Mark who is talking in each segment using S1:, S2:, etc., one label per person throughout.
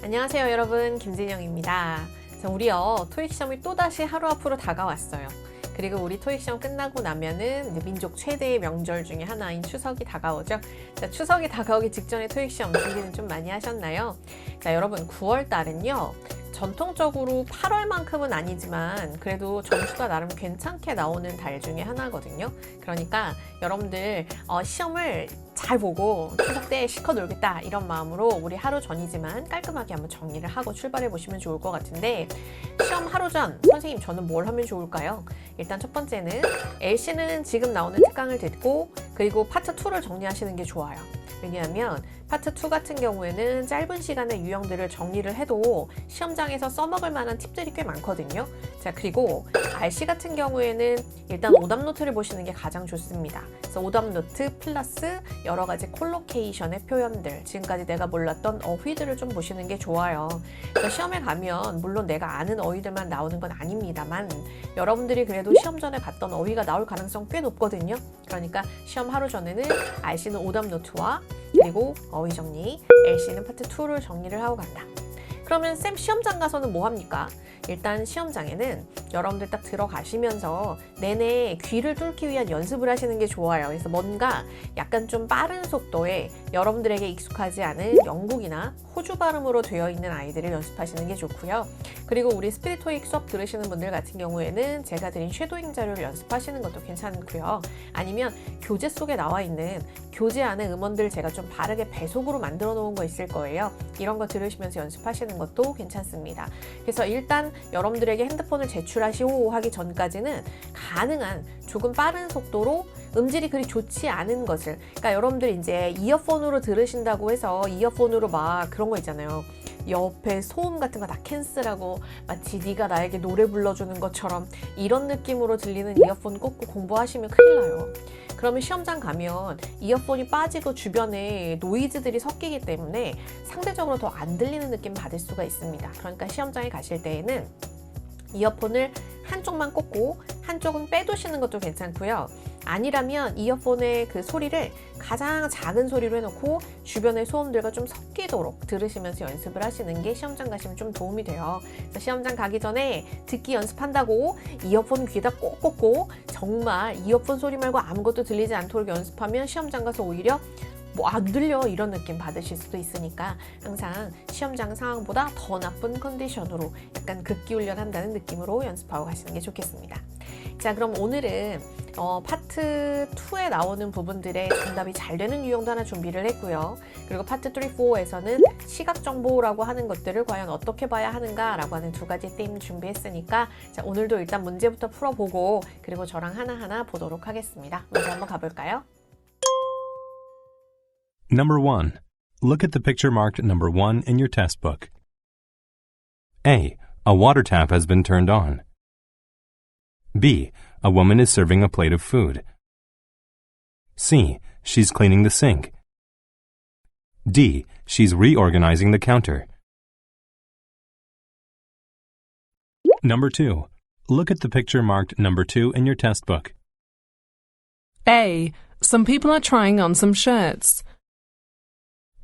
S1: 안녕하세요 여러분, 김진영입니다. 자, 우리요 토익 시험이 또다시 하루 앞으로 다가왔어요. 그리고 우리 토익 시험 끝나고 나면은 이제 민족 최대의 명절 중에 하나인 추석이 다가오죠. 자, 추석이 다가오기 직전에 토익 시험 준비는 좀 많이 하셨나요? 자, 여러분 9월 달은요. 전통적으로 8월만큼은 아니지만 그래도 점수가 나름 괜찮게 나오는 달 중에 하나거든요. 그러니까 여러분들 시험을 잘 보고 추석 때 실컷 놀겠다 이런 마음으로 우리 하루 전이지만 깔끔하게 한번 정리를 하고 출발해 보시면 좋을 것 같은데, 시험 하루 전 선생님 저는 뭘 하면 좋을까요? 일단 첫 번째는 LC는 지금 나오는 특강을 듣고 그리고 파트 2를 정리하시는 게 좋아요. 왜냐하면 파트 2 같은 경우에는 짧은 시간에 유형들을 정리를 해도 시험장에서 써먹을 만한 팁들이 꽤 많거든요. 자, 그리고 RC 같은 경우에는 일단 오답 노트를 보시는 게 가장 좋습니다. 그래서 오답 노트 플러스 여러 가지 콜로케이션의 표현들, 지금까지 내가 몰랐던 어휘들을 좀 보시는 게 좋아요. 그래서 시험에 가면 물론 내가 아는 어휘들만 나오는 건 아닙니다만 여러분들이 그래도 시험 전에 봤던 어휘가 나올 가능성 꽤 높거든요. 그러니까 시험 하루 전에는 RC는 오답 노트와 그리고 어휘 정리, LC는 파트 2를 정리를 하고 간다. 그러면 쌤 시험장 가서는 뭐 합니까? 일단 시험장에는 여러분들 딱 들어가시면서 내내 귀를 뚫기 위한 연습을 하시는 게 좋아요. 그래서 뭔가 약간 좀 빠른 속도에 여러분들에게 익숙하지 않은 영국이나 호주 발음으로 되어 있는 아이들을 연습하시는 게 좋고요. 그리고 우리 스피릿 토익 수업 들으시는 분들 같은 경우에는 제가 드린 쉐도잉 자료를 연습하시는 것도 괜찮고요. 아니면 교재 속에 나와 있는 교재 안에 음원들 제가 좀 바르게 배속으로 만들어 놓은 거 있을 거예요. 이런 거 들으시면서 연습하시는 것도 괜찮습니다. 그래서 일단 여러분들에게 핸드폰을 제출하시오 하기 전까지는 가능한 조금 빠른 속도로 음질이 그리 좋지 않은 것을, 그러니까 여러분들 이제 이어폰으로 들으신다고 해서 이어폰으로 막 그런 거 있잖아요. 옆에 소음 같은 거 다 캔슬하고 마치 네가 나에게 노래 불러주는 것처럼 이런 느낌으로 들리는 이어폰 꽂고 공부하시면 큰일 나요. 그러면 시험장 가면 이어폰이 빠지고 주변에 노이즈들이 섞이기 때문에 상대적으로 더 안 들리는 느낌 받을 수가 있습니다. 그러니까 시험장에 가실 때에는 이어폰을 한쪽만 꽂고 한쪽은 빼두시는 것도 괜찮고요. 아니라면 이어폰의 그 소리를 가장 작은 소리로 해놓고 주변의 소음들과 좀 섞이도록 들으시면서 연습을 하시는 게 시험장 가시면 좀 도움이 돼요. 시험장 가기 전에 듣기 연습한다고 이어폰 귀에다 꼭 꽂고 정말 이어폰 소리 말고 아무것도 들리지 않도록 연습하면 시험장 가서 오히려 뭐 안 들려 이런 느낌 받으실 수도 있으니까 항상 시험장 상황보다 더 나쁜 컨디션으로 약간 극기 훈련한다는 느낌으로 연습하고 가시는 게 좋겠습니다. 자, 그럼 오늘은 파트 2에 나오는 부분들의 정답이 잘 되는 유형도 하나 준비를 했고요. 그리고 파트 3, 4에서는 시각 정보라고 하는 것들을 과연 어떻게 봐야 하는가라고 하는 두 가지 테임 준비했으니까 자, 오늘도 일단 문제부터 풀어보고 그리고 저랑 하나하나 보도록 하겠습니다. 먼저 한번 가볼까요?
S2: Number 1. Look at the picture marked number 1 in your test book. A. A water tap has been turned on. B. A woman is serving a plate of food. C. She's cleaning the sink. D. She's reorganizing the counter. Number 2. Look at the picture marked number 2 in your test book.
S3: A. Some people are trying on some shirts.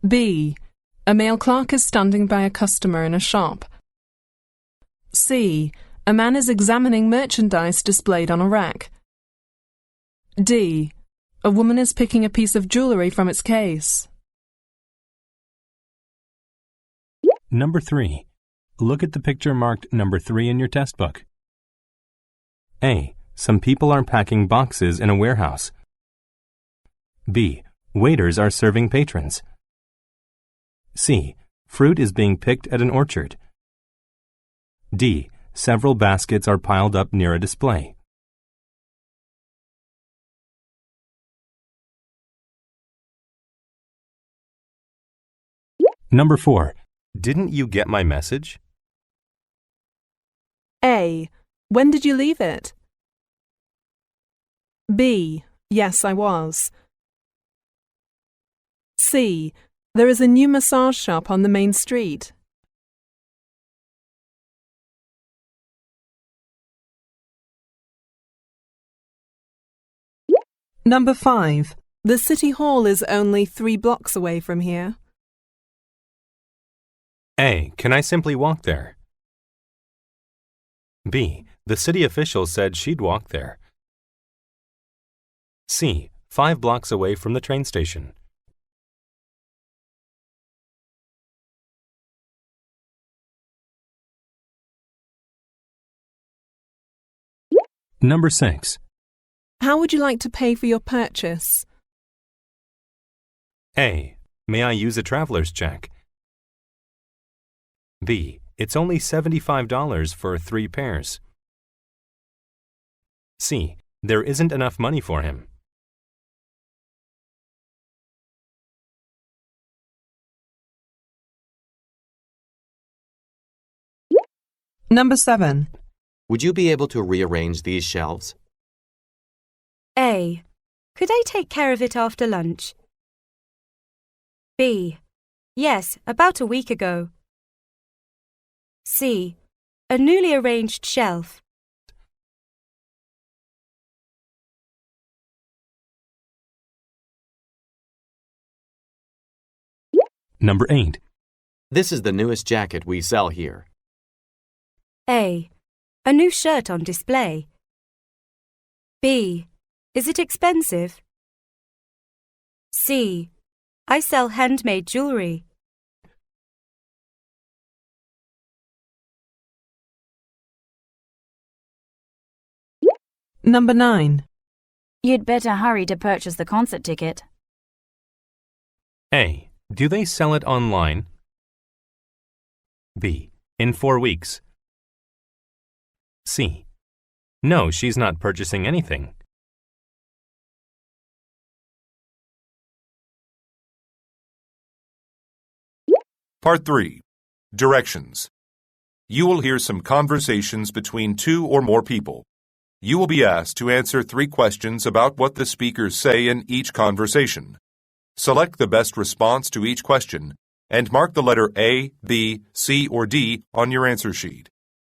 S3: B. A male clerk is standing by a customer in a shop. C. A man is examining merchandise displayed on a rack. D. A woman is picking a piece of jewelry from its case.
S2: Number 3. Look at the picture marked number 3 in your test book. A. Some people are packing boxes in a warehouse. B. Waiters are serving patrons. C. Fruit is being picked at an orchard. D. Several baskets are piled up near a display. Number 4. Didn't you get my message?
S3: A. When did you leave it? B. Yes, I was. C. There is a new massage shop on the main street. Number 5. The City Hall is only 3 blocks away from here.
S2: A. Can I simply walk there? B. The city official said she'd walk there. C. 5 blocks away from the train station. Number 6.
S3: How would you like to pay for your purchase?
S2: A. May I use a traveler's check? B. It's only $75 for 3 pairs. C. There isn't enough money for him.
S3: Number 7.
S4: Would you be able to rearrange these shelves?
S5: A. Could I take care of it after lunch? B. Yes, about a week ago. C. A newly arranged shelf.
S2: Number 8.
S4: This is the newest jacket we sell here.
S5: A. A new shirt on display. B. Is it expensive? C. I sell handmade jewelry.
S3: Number 9.
S6: You'd better hurry to purchase the concert ticket.
S2: A. Do they sell it online? B. In 4 weeks. C. No, she's not purchasing anything.
S7: Part 3. Directions. You will hear some conversations between 2 or more people. You will be asked to answer 3 questions about what the speakers say in each conversation. Select the best response to each question and mark the letter A, B, C, or D on your answer sheet.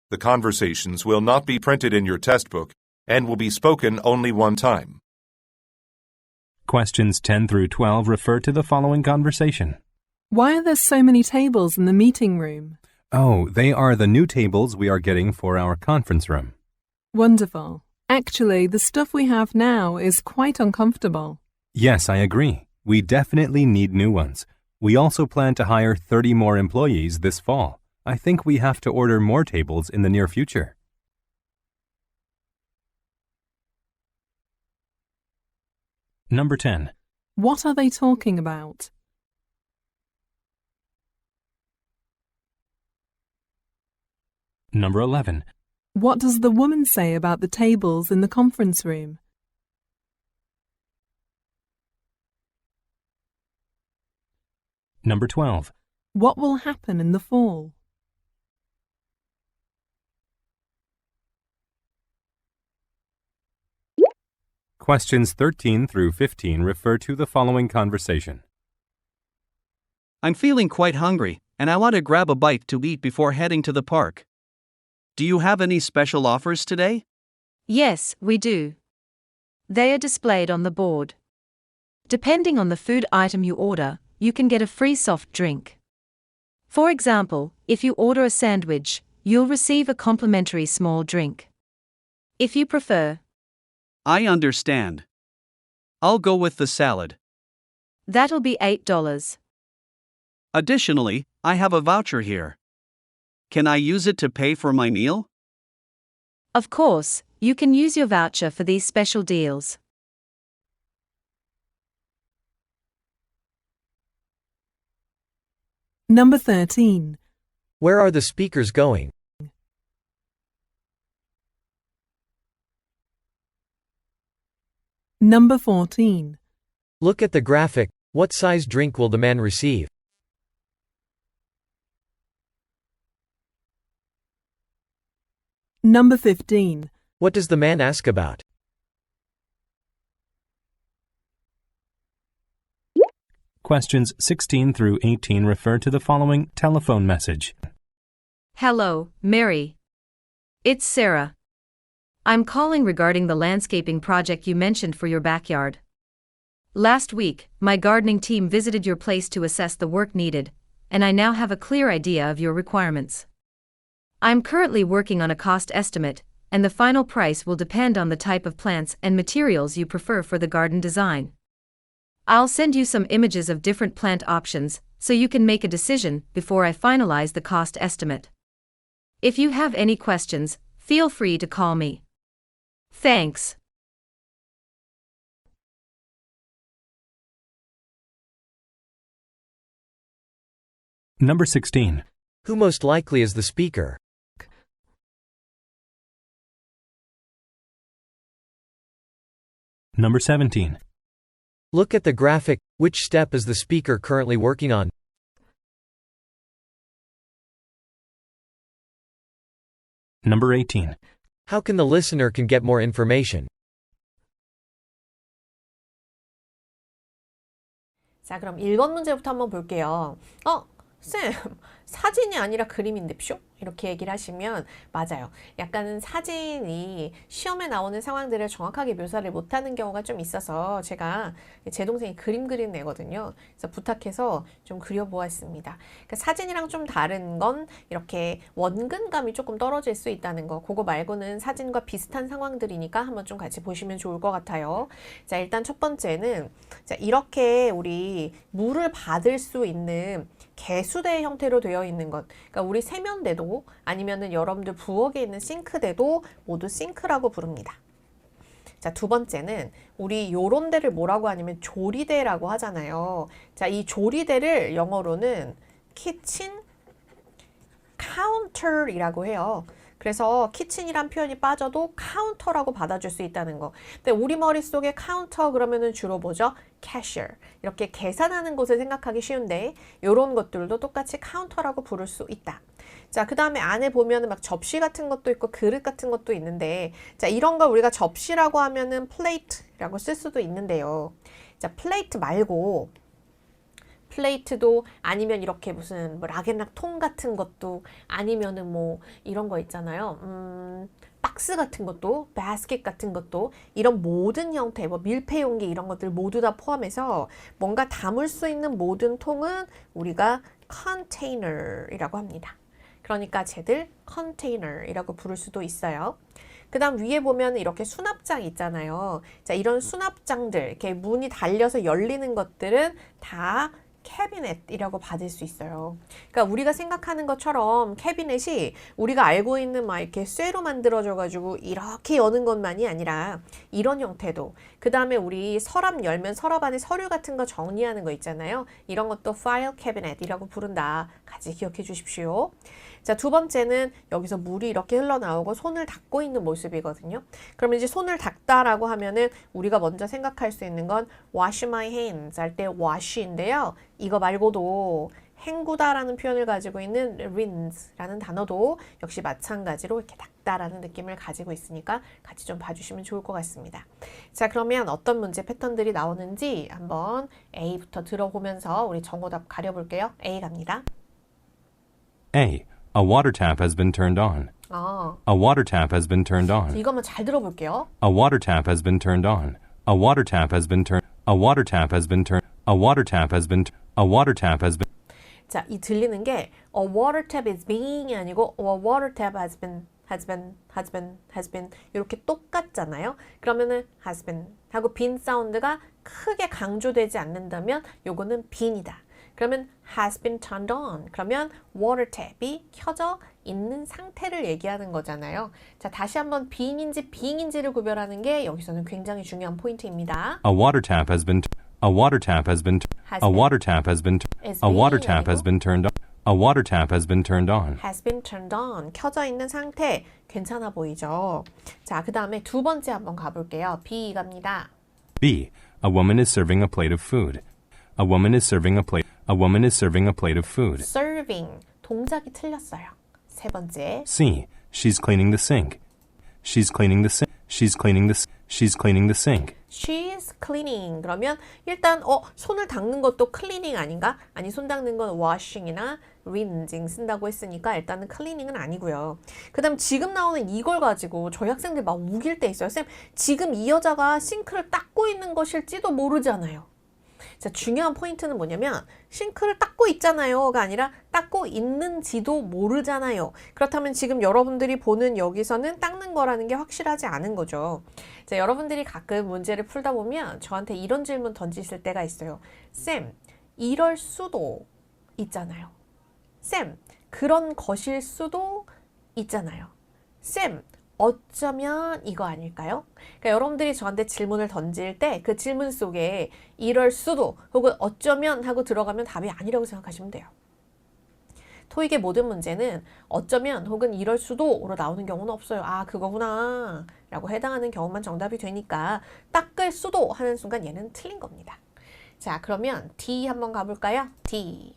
S7: The conversations will not be printed in your test book and will be spoken only one time.
S2: Questions 10 through 12 refer to the following conversation.
S3: Why are there so many tables in the meeting room?
S2: Oh, they are the new tables we are getting for our conference room.
S3: Wonderful. Actually, the stuff we have now is quite uncomfortable.
S2: Yes, I agree. We definitely need new ones. We also plan to hire 30 more employees this fall. I think we have to order more tables in the near future. Number 10.
S3: What are they talking about?
S2: Number 11.
S3: What does the woman say about the tables in the conference room?
S2: Number 12.
S3: What will happen in the fall?
S2: Questions 13 through 15 refer to the following conversation.
S8: I'm feeling quite hungry, and I want to grab a bite to eat before heading to the park. Do you have any special offers today?
S9: Yes, we do. They are displayed on the board. Depending on the food item you order, you can get a free soft drink. For example, if you order a sandwich, you'll receive a complimentary small drink. If you prefer,
S8: I understand. I'll go with the salad.
S9: that'll be $8.
S8: Additionally, I have a voucher here. Can I use it to pay for my meal?
S9: Of course, you can use your voucher for these special deals.
S3: Number 13.
S10: Where are the speakers going?
S3: Number 14.
S10: Look at the graphic. What size drink will the man receive?
S3: Number 15.
S10: What does the man ask about?
S2: Questions 16 through 18 refer to the following telephone message.
S9: Hello, Mary. It's Sarah. I'm calling regarding the landscaping project you mentioned for your backyard. Last week, my gardening team visited your place to assess the work needed, and I now have a clear idea of your requirements. I'm currently working on a cost estimate, and the final price will depend on the type of plants and materials you prefer for the garden design. I'll send you some images of different plant options so you can make a decision before I finalize the cost estimate. If you have any questions, feel free to call me. Thanks.
S2: Number 16.
S10: Who most likely is the speaker?
S2: Number 17.
S10: Look at the graphic. Which step is the speaker currently working on?
S2: Number 18.
S10: How can the listener can get more information?
S1: 자, 그럼 1번 문제부터 한번 볼게요. 쌤, 사진이 아니라 그림인데쇼? 이렇게 얘기를 하시면 맞아요. 약간은 사진이 시험에 나오는 상황들을 정확하게 묘사를 못하는 경우가 좀 있어서 제가 제 동생이 그림 그리는 애거든요. 그래서 부탁해서 좀 그려보았습니다. 그러니까 사진이랑 좀 다른 건 이렇게 원근감이 조금 떨어질 수 있다는 거. 그거 말고는 사진과 비슷한 상황들이니까 한번 좀 같이 보시면 좋을 것 같아요. 자, 일단 첫 번째는 자, 이렇게 우리 물을 받을 수 있는 개수대 형태로 되어 있는 것. 그러니까 우리 세면대도 아니면은 여러분들 부엌에 있는 싱크대도 모두 싱크라고 부릅니다. 자, 두 번째는 우리 요런 데를 뭐라고 하냐면 조리대라고 하잖아요. 자, 이 조리대를 영어로는 kitchen counter이라고 해요. 그래서 키친이란 표현이 빠져도 카운터라고 받아줄 수 있다는 거. 근데 우리 머릿속에 카운터 그러면은 주로 뭐죠? 캐셔. 이렇게 계산하는 곳을 생각하기 쉬운데 이런 것들도 똑같이 카운터라고 부를 수 있다. 자, 그 다음에 안에 보면은 막 접시 같은 것도 있고 그릇 같은 것도 있는데 자, 이런 걸 우리가 접시라고 하면은 플레이트라고 쓸 수도 있는데요. 자, 플레이트 말고 플레이트도 아니면 이렇게 무슨 뭐 락앤락 통 같은 것도 아니면은 뭐 이런 거 있잖아요. 박스 같은 것도 바스켓 같은 것도 이런 모든 형태 뭐 밀폐 용기 이런 것들 모두 다 포함해서 뭔가 담을 수 있는 모든 통은 우리가 컨테이너이라고 합니다. 그러니까 쟤들 컨테이너이라고 부를 수도 있어요. 그 다음 위에 보면 이렇게 수납장 있잖아요. 자, 이런 수납장들 이렇게 문이 달려서 열리는 것들은 다 캐비넷이라고 받을 수 있어요. 그러니까 우리가 생각하는 것처럼 캐비넷이 우리가 알고 있는 막 이렇게 쇠로 만들어져 가지고 이렇게 여는 것만이 아니라 이런 형태도 그 다음에 우리 서랍 열면 서랍 안에 서류 같은 거 정리하는 거 있잖아요. 이런 것도 파일 캐비넷이라고 부른다. 같이 기억해 주십시오. 자, 두 번째는 여기서 물이 이렇게 흘러나오고 손을 닦고 있는 모습이거든요. 그러면 이제 손을 닦다라고 하면은 우리가 먼저 생각할 수 있는 건 wash my hands 할 때 wash인데요. 이거 말고도 헹구다라는 표현을 가지고 있는 rinse라는 단어도 역시 마찬가지로 이렇게 닦다라는 느낌을 가지고 있으니까 같이 좀 봐주시면 좋을 것 같습니다. 자, 그러면 어떤 문제 패턴들이 나오는지 한번 A부터 들어보면서 우리 정오답 가려볼게요. A 갑니다.
S2: A. A water tap has been turned on. A water tap has been turned on.
S1: 이거만 잘 들어볼게요.
S2: A water tap has been turned on. A water tap has been turned. A water tap has been turned. A water tap has been. A water tap has been.
S1: 자, 이 들리는 게 a water tap is being이 아니고 a water tap has been 이렇게 똑같잖아요. 그러면은 has been 하고 been 사운드가 크게 강조되지 않는다면 요거는 been이다. 그러면 has been turned on. 그러면 water tap이 켜져 있는 상태를 얘기하는 거잖아요. 자, 다시 한번 being인지 being인지를 구별하는 게 여기서는 굉장히 중요한 포인트입니다.
S2: A water tap has been. A water tap has been. A water tap has been. A water tap has been turned on. A water tap has been turned on.
S1: has been turned on. 켜져 있는 상태 괜찮아 보이죠? 자, 그 다음에 두 번째 한번 가볼게요. B 갑니다.
S2: B. A woman is serving a plate of food. A woman is serving a plate. A woman is serving a plate of food.
S1: serving 동작이 틀렸어요. 세 번째.
S2: C. She's cleaning the sink. She's cleaning the sink. She's cleaning the. She's cleaning the sink.
S1: She's cleaning. 그러면 일단 손을 닦는 것도 cleaning 아닌가? 아니, 손 닦는 건 washing이나 rinsing 쓴다고 했으니까 일단은 cleaning은 아니고요. 그 다음 지금 나오는 이걸 가지고 저희 학생들 막 우길 때 있어요. 쌤, 지금 이 여자가 싱크를 닦고 있는 것일지도 모르잖아요. 자, 중요한 포인트는 뭐냐면 싱크를 닦고 있잖아요가 아니라 닦고 있는지도 모르잖아요. 그렇다면 지금 여러분들이 보는 여기서는 닦는 거라는 게 확실하지 않은 거죠. 자, 여러분들이 가끔 문제를 풀다 보면 저한테 이런 질문 던지실 때가 있어요. 쌤, 이럴 수도 있잖아요. 쌤, 그런 것일 수도 있잖아요. 쌤, 어쩌면 이거 아닐까요? 그러니까 여러분들이 저한테 질문을 던질 때 그 질문 속에 이럴 수도 혹은 어쩌면 하고 들어가면 답이 아니라고 생각하시면 돼요. 토익의 모든 문제는 어쩌면 혹은 이럴 수도로 나오는 경우는 없어요. 아, 그거구나 라고 해당하는 경우만 정답이 되니까 닦을 수도 하는 순간 얘는 틀린 겁니다. 자, 그러면 D 한번 가볼까요? D.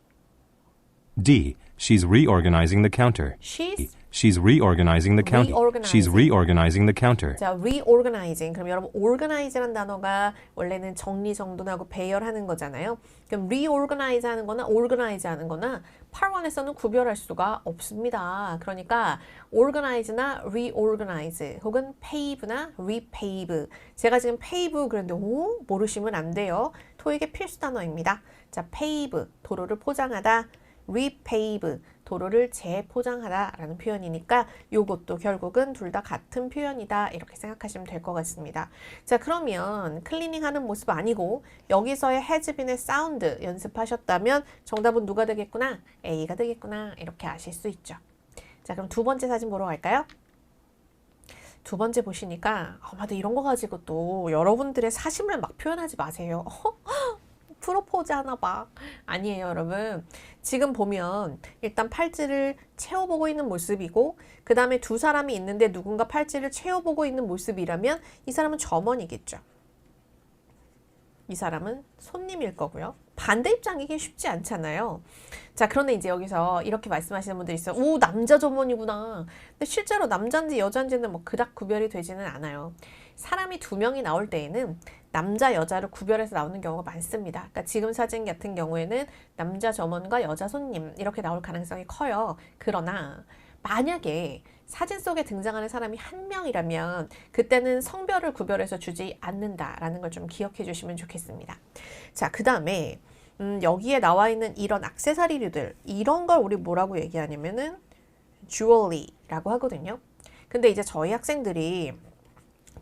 S2: D. She's reorganizing the counter. She's reorganizing the counter. She's reorganizing the counter.
S1: 자, reorganizing. 그럼 여러분, organize라는 단어가 원래는 정리정돈하고 배열하는 거잖아요. 그럼 reorganize 하는 거나 organize 하는 거나 파원에서는 구별할 수가 없습니다. 그러니까 organize나 reorganize 혹은 pave나 repave. 제가 지금 pave 그랬는데 모르시면 안 돼요. 토익의 필수 단어입니다. 자, pave, 도로를 포장하다. repave, 도로를 재포장하다 라는 표현이니까 요것도 결국은 둘 다 같은 표현이다 이렇게 생각하시면 될 것 같습니다. 자, 그러면 클리닝 하는 모습 아니고 여기서의 has been의 사운드 연습하셨다면 정답은 누가 되겠구나? A가 되겠구나 이렇게 아실 수 있죠. 자, 그럼 두 번째 사진 보러 갈까요? 두 번째 보시니까 아마도 이런 거 가지고 또 여러분들의 사심을 막 표현하지 마세요. 프로포즈 하나 봐. 아니에요, 여러분. 지금 보면 일단 팔찌를 채워보고 있는 모습이고 그 다음에 두 사람이 있는데 누군가 팔찌를 채워보고 있는 모습이라면 이 사람은 점원이겠죠. 이 사람은 손님일 거고요. 반대 입장이긴 쉽지 않잖아요. 자, 그런데 이제 여기서 이렇게 말씀하시는 분들이 있어요. 오, 남자 점원이구나. 근데 실제로 남자인지 여자인지는 뭐 그닥 구별이 되지는 않아요. 사람이 두 명이 나올 때에는 남자, 여자를 구별해서 나오는 경우가 많습니다. 그러니까 지금 사진 같은 경우에는 남자 점원과 여자 손님 이렇게 나올 가능성이 커요. 그러나 만약에 사진 속에 등장하는 사람이 한 명이라면 그때는 성별을 구별해서 주지 않는다라는 걸 좀 기억해 주시면 좋겠습니다. 자, 그 다음에 여기에 나와 있는 이런 액세서리류들 이런 걸 우리 뭐라고 얘기하냐면은 주얼리라고 하거든요. 근데 이제 저희 학생들이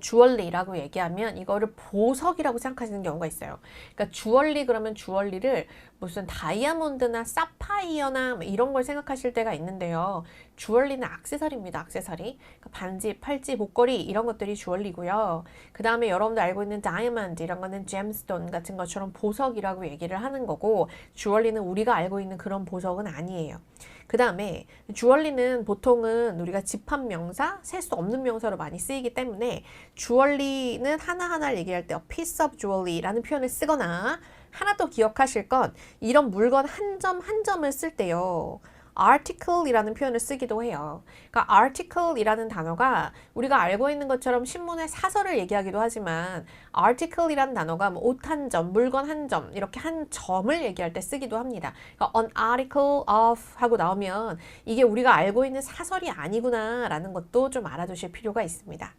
S1: 주얼리라고 얘기하면 이거를 보석이라고 생각하시는 경우가 있어요. 그러니까 주얼리 그러면 주얼리를 무슨 다이아몬드나 사파이어나 이런 걸 생각하실 때가 있는데요. 주얼리는 액세서리입니다. 액세서리. 그러니까 반지, 팔찌, 목걸이 이런 것들이 주얼리고요. 그 다음에 여러분들 알고 있는 다이아몬드 이런 거는 잼스톤 같은 것처럼 보석이라고 얘기를 하는 거고 주얼리는 우리가 알고 있는 그런 보석은 아니에요. 그 다음에 주얼리는 보통은 우리가 집합 명사, 셀 수 없는 명사로 많이 쓰이기 때문에 주얼리는 하나하나를 얘기할 때 piece of jewelry라는 표현을 쓰거나 하나 더 기억하실 건 이런 물건 한 점 한 점을 쓸 때요. article이라는 표현을 쓰기도 해요. 그러니까 article이라는 단어가 우리가 알고 있는 것처럼 신문의 사설을 얘기하기도 하지만 article이라는 단어가 뭐 옷 한 점, 물건 한 점 이렇게 한 점을 얘기할 때 쓰기도 합니다. 그러니까 an article of 하고 나오면 이게 우리가 알고 있는 사설이 아니구나 라는 것도 좀 알아두실 필요가 있습니다.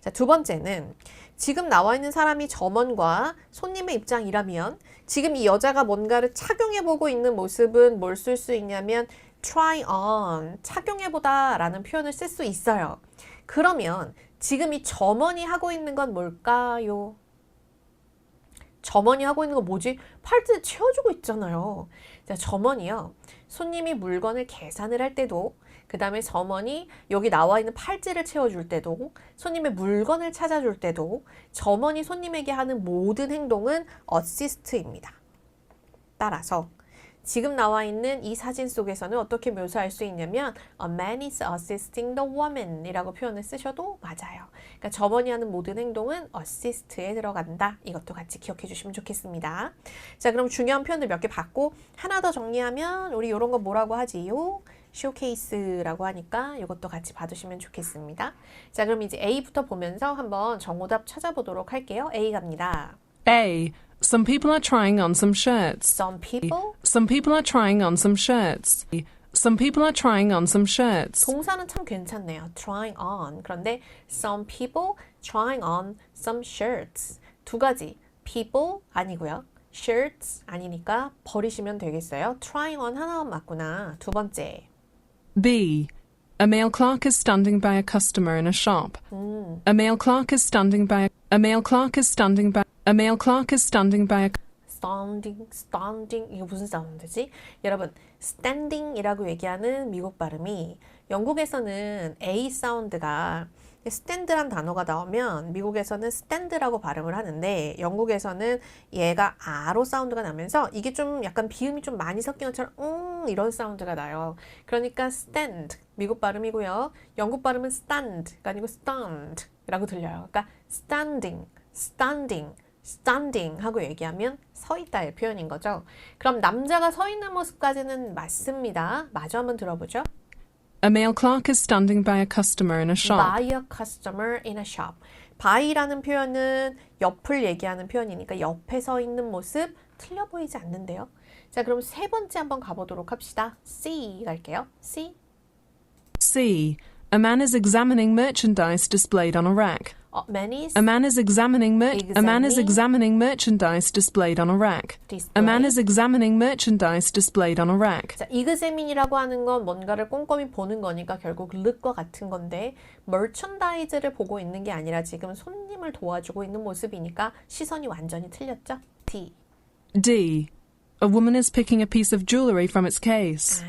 S1: 자, 두 번째는 지금 나와 있는 사람이 점원과 손님의 입장이라면 지금 이 여자가 뭔가를 착용해보고 있는 모습은 뭘 쓸 수 있냐면 try on, 착용해보다 라는 표현을 쓸 수 있어요. 그러면 지금 이 점원이 하고 있는 건 뭘까요? 점원이 하고 있는 건 뭐지? 팔찌 채워주고 있잖아요. 자, 점원이요. 손님이 물건을 계산을 할 때도 그 다음에 점원이 여기 나와 있는 팔찌를 채워줄 때도 손님의 물건을 찾아줄 때도 점원이 손님에게 하는 모든 행동은 assist입니다. 따라서 지금 나와 있는 이 사진 속에서는 어떻게 묘사할 수 있냐면 A man is assisting the woman 이라고 표현을 쓰셔도 맞아요. 그러니까 점원이 하는 모든 행동은 assist에 들어간다. 이것도 같이 기억해 주시면 좋겠습니다. 자, 그럼 중요한 표현들 몇 개 봤고 하나 더 정리하면 우리 이런 거 뭐라고 하지요? 쇼케이스라고 하니까 이것도 같이 봐주시면 좋겠습니다. 자, 그럼 이제 A부터 보면서 한번 정오답 찾아보도록 할게요. A 갑니다.
S3: A. Some people are trying on some shirts.
S1: Some people.
S3: Some people are trying on some shirts. Some people are trying on some shirts.
S1: 동사는 참 괜찮네요. trying on. 그런데 some people trying on some shirts. 두 가지. people 아니고요. shirts 아니니까 버리시면 되겠어요. trying on 하나만 맞구나. 두 번째.
S3: B. A male clerk is standing by a customer in a shop. A male clerk is standing by a male clerk is standing by a male clerk is standing by a
S1: standing 이거 무슨 사운드지? 여러분 standing이라고 얘기하는 미국 발음이 영국에서는 A 사운드가 stand란 단어가 나오면 미국에서는 stand라고 발음을 하는데 영국에서는 얘가 R로 사운드가 나면서 이게 좀 약간 비음이 좀 많이 섞인 것처럼 이런 사운드가 나요. 그러니까 stand 미국 발음이고요. 영국 발음은 stand가 아니고 stand라고 들려요. 그러니까 standing 하고 얘기하면 서 있다의 표현인 거죠. 그럼 남자가 서 있는 모습까지는 맞습니다. 마저 한번 들어보죠.
S3: A male clerk is standing by a customer in a shop.
S1: By a customer in a shop. by라는 표현은 옆을 얘기하는 표현이니까 옆에 서 있는 모습 틀려 보이지 않는데요. 자, 그럼 세 번째 한번 가보도록 합시다. C 갈게요. C.
S3: C. A man is examining merchandise displayed on a rack. A man is examining merchandise displayed on a rack. A man is examining merchandise displayed on a rack.
S1: 자, examine이라고 하는 건 뭔가를 꼼꼼히 보는 거니까 결국 look과 같은 건데 merchandise를 보고 있는 게 아니라 지금 손님을 도와주고 있는 모습이니까 시선이 완전히 틀렸죠? D.
S3: D. A woman is picking a piece of jewelry from its case.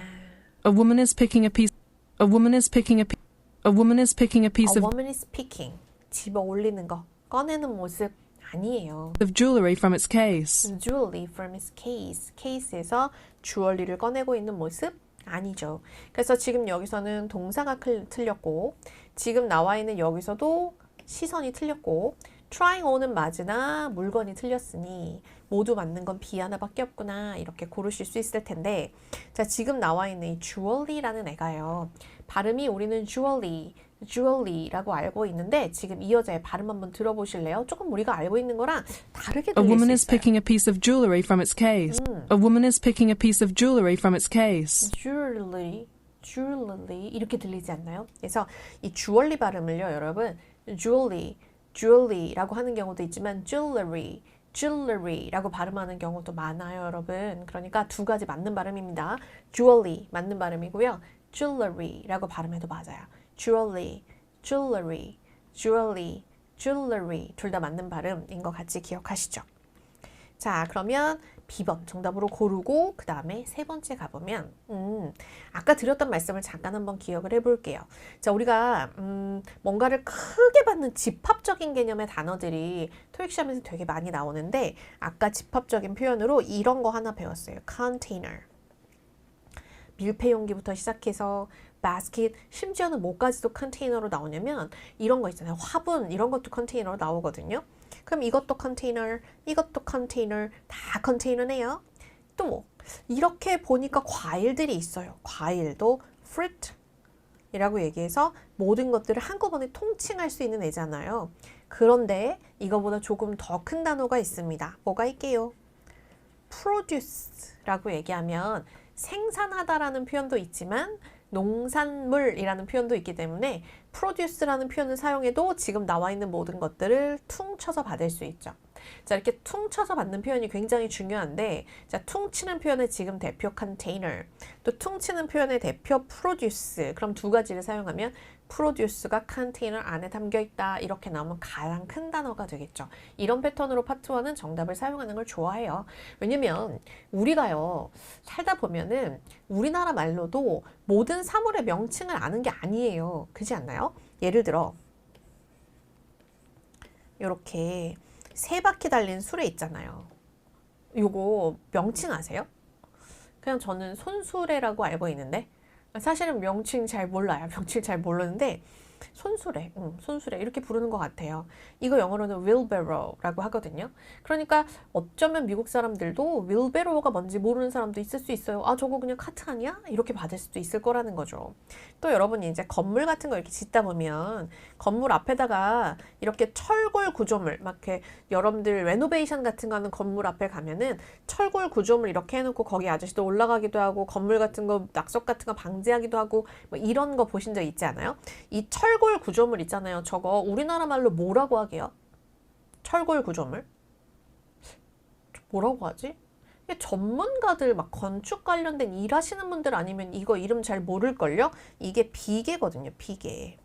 S3: A woman is picking a piece. A woman is picking a piece. A woman is picking a piece
S1: A woman is picking. 집어 올리는 거, 꺼내는 모습 아니에요.
S3: of jewelry from its case.
S1: Jewelry from its case. 케이스에서 주얼리를 꺼내고 있는 모습 아니죠. 그래서 지금 여기서는 동사가 틀렸고 지금 나와 있는 여기서도 시선이 틀렸고 trying on은 맞으나 물건이 틀렸으니 모두 맞는 건 B 하나밖에 없구나 이렇게 고르실 수 있을 텐데 자 지금 나와 있는 이 jewelry라는 애가요. 발음이 우리는 jewelry라고 알고 있는데 지금 이 여자의 발음 한번 들어보실래요? 조금 우리가 알고 있는 거랑 다르게
S3: A
S1: 들릴
S3: woman
S1: 수
S3: is
S1: 있어요.
S3: picking a piece of jewelry from its case. A woman is picking a piece of jewelry from its case.
S1: jewelry 이렇게 들리지 않나요? 그래서 이 주얼리 발음을요, 여러분 jewelry라고 하는 경우도 있지만 jewelry라고 발음하는 경우도 많아요, 여러분. 그러니까 두 가지 맞는 발음입니다. jewelry 맞는 발음이고요. jewelry라고 발음해도 맞아요. jewelry 둘 다 맞는 발음인 거 같이 기억하시죠? 자, 그러면 B번 정답으로 고르고 그 다음에 세 번째 가보면 아까 드렸던 말씀을 잠깐 한번 기억을 해볼게요. 자, 우리가 뭔가를 크게 받는 집합적인 개념의 단어들이 토익 시험에서 되게 많이 나오는데 아까 집합적인 표현으로 이런 거 하나 배웠어요. container 밀폐용기부터 시작해서 basket, 심지어는 뭐까지도 컨테이너로 나오냐면 이런 거 있잖아요. 화분 이런 것도 컨테이너로 나오거든요. 그럼 이것도 컨테이너, 이것도 컨테이너, 다 컨테이너네요. 또 이렇게 보니까 과일들이 있어요. 과일도 fruit이라고 얘기해서 모든 것들을 한꺼번에 통칭할 수 있는 애잖아요. 그런데 이거보다 조금 더 큰 단어가 있습니다. 뭐가 있게요? produce라고 얘기하면 생산하다라는 표현도 있지만 농산물이라는 표현도 있기 때문에 produce라는 표현을 사용해도 지금 나와 있는 모든 것들을 퉁쳐서 받을 수 있죠. 자, 이렇게 퉁쳐서 받는 표현이 굉장히 중요한데 자, 퉁치는 표현의 지금 대표 container, 또 퉁치는 표현의 대표 produce. 그럼 두 가지를 사용하면 produce가 컨테이너 안에 담겨 있다. 이렇게 나오면 가장 큰 단어가 되겠죠. 이런 패턴으로 파트 1은 정답을 사용하는 걸 좋아해요. 왜냐면 우리가요, 살다 보면은 우리나라 말로도 모든 사물의 명칭을 아는 게 아니에요. 그렇지 않나요? 예를 들어 이렇게 세 바퀴 달린 수레 있잖아요. 요거 명칭 아세요? 그냥 저는 손수레라고 알고 있는데 사실은 명칭 잘 몰라요. 명칭 잘 모르는데 손수레, 손수레 이렇게 부르는 것 같아요. 이거 영어로는 wheelbarrow라고 하거든요. 그러니까 어쩌면 미국 사람들도 wheelbarrow가 뭔지 모르는 사람도 있을 수 있어요. 아, 저거 그냥 카트 아니야? 이렇게 받을 수도 있을 거라는 거죠. 또 여러분이 이제 건물 같은 거 이렇게 짓다 보면 건물 앞에다가 이렇게 철골 구조물, 막 이렇게 여러분들 레노베이션 같은 거 하는 건물 앞에 가면은 철골 구조물 이렇게 해놓고 거기 아저씨도 올라가기도 하고 건물 같은 거, 낙석 같은 거 방지하기도 하고 뭐 이런 거 보신 적 있지 않아요? 이 철골 구조물 있잖아요. 저거 우리나라 말로 뭐라고 하게요? 철골 구조물? 뭐라고 하지? 이게 전문가들 막 건축 관련된 일하시는 분들 아니면 이거 이름 잘 모를걸요? 이게 비계거든요, 비계.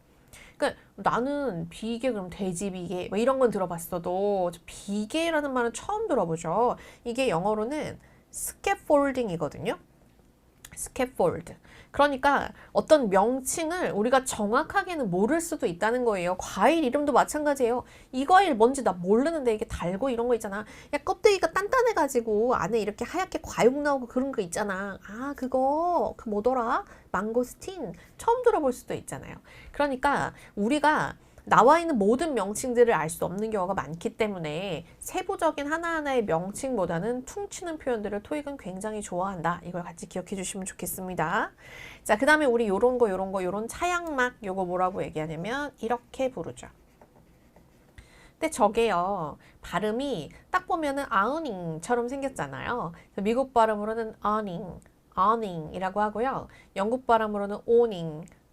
S1: 그러니까 나는 비계 그럼 돼지 비계 뭐 이런 건 들어봤어도 비계라는 말은 처음 들어보죠. 이게 영어로는 스캐폴딩이거든요. 스캐폴드. 그러니까 어떤 명칭을 우리가 정확하게는 모를 수도 있다는 거예요. 과일 이름도 마찬가지예요. 이 과일 뭔지 나 모르는데 이게 달고 이런 거 있잖아. 야, 껍데기가 단단해가지고 안에 이렇게 하얗게 과육 나오고 그런 거 있잖아. 아, 그거 그 뭐더라? 망고스틴. 처음 들어볼 수도 있잖아요. 그러니까 우리가 나와 있는 모든 명칭들을 알 수 없는 경우가 많기 때문에 세부적인 하나하나의 명칭보다는 퉁치는 표현들을 토익은 굉장히 좋아한다. 이걸 같이 기억해 주시면 좋겠습니다. 자, 그 다음에 우리 요런 차양막 요거 뭐라고 얘기하냐면 이렇게 부르죠. 근데 저게요, 발음이 딱 보면은 아우닝처럼 생겼잖아요. 미국 발음으로는 awning이라고 하고요. 영국 발음으로는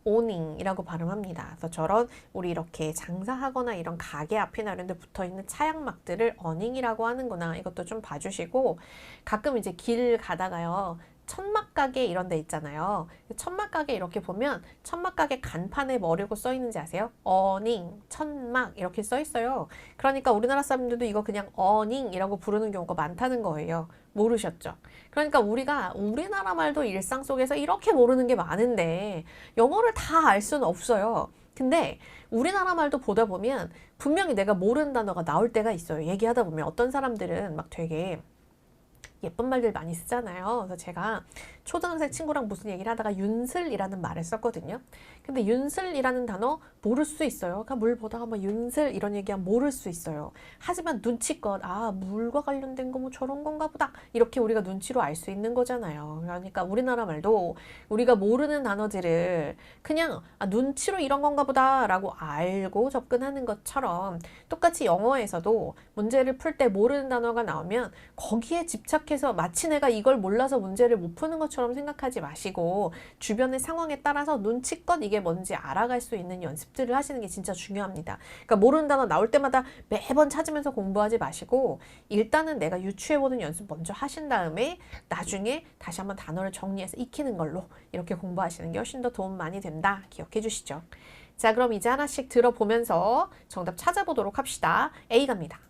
S1: 오닝이라고 발음합니다. 그래서 저런 우리 이렇게 장사하거나 이런 가게 앞이나 이런 데 붙어있는 차양막들을 어닝이라고 하는구나. 이것도 좀 봐주시고, 가끔 이제 길 가다가요, 천막가게 이런 데 있잖아요. 천막가게 이렇게 보면 천막가게 간판에 뭐라고 써 있는지 아세요? 어닝, 천막 이렇게 써 있어요. 그러니까 우리나라 사람들도 이거 그냥 어닝이라고 부르는 경우가 많다는 거예요. 모르셨죠? 그러니까 우리가 우리나라 말도 일상 속에서 이렇게 모르는 게 많은데 영어를 다 알 수는 없어요. 근데 우리나라 말도 보다 보면 분명히 내가 모르는 단어가 나올 때가 있어요. 얘기하다 보면 어떤 사람들은 막 되게 예쁜 말들 많이 쓰잖아요. 그래서 제가 초등학생 친구랑 무슨 얘기를 하다가 윤슬이라는 말을 썼거든요. 근데 윤슬이라는 단어 모를 수 있어요. 그러니까 물 보다가 뭐 윤슬 이런 얘기하면 모를 수 있어요. 하지만 눈치껏 아, 물과 관련된 거 뭐 저런 건가 보다. 이렇게 우리가 눈치로 알 수 있는 거잖아요. 그러니까 우리나라 말도 우리가 모르는 단어들을 그냥 아, 눈치로 이런 건가 보다 라고 알고 접근하는 것처럼 똑같이 영어에서도 문제를 풀 때 모르는 단어가 나오면 거기에 집착해서 마치 내가 이걸 몰라서 문제를 못 푸는 것처럼 생각하지 마시고 주변의 상황에 따라서 눈치껏 이게 뭔지 알아갈 수 있는 연습들을 하시는 게 진짜 중요합니다. 그러니까 모르는 단어 나올 때마다 매번 찾으면서 공부하지 마시고 일단은 내가 유추해보는 연습 먼저 하신 다음에 나중에 다시 한번 단어를 정리해서 익히는 걸로 이렇게 공부하시는 게 훨씬 더 도움 많이 된다. 기억해 주시죠. 자, 그럼 이제 하나씩 들어보면서 정답 찾아보도록 합시다. A 갑니다.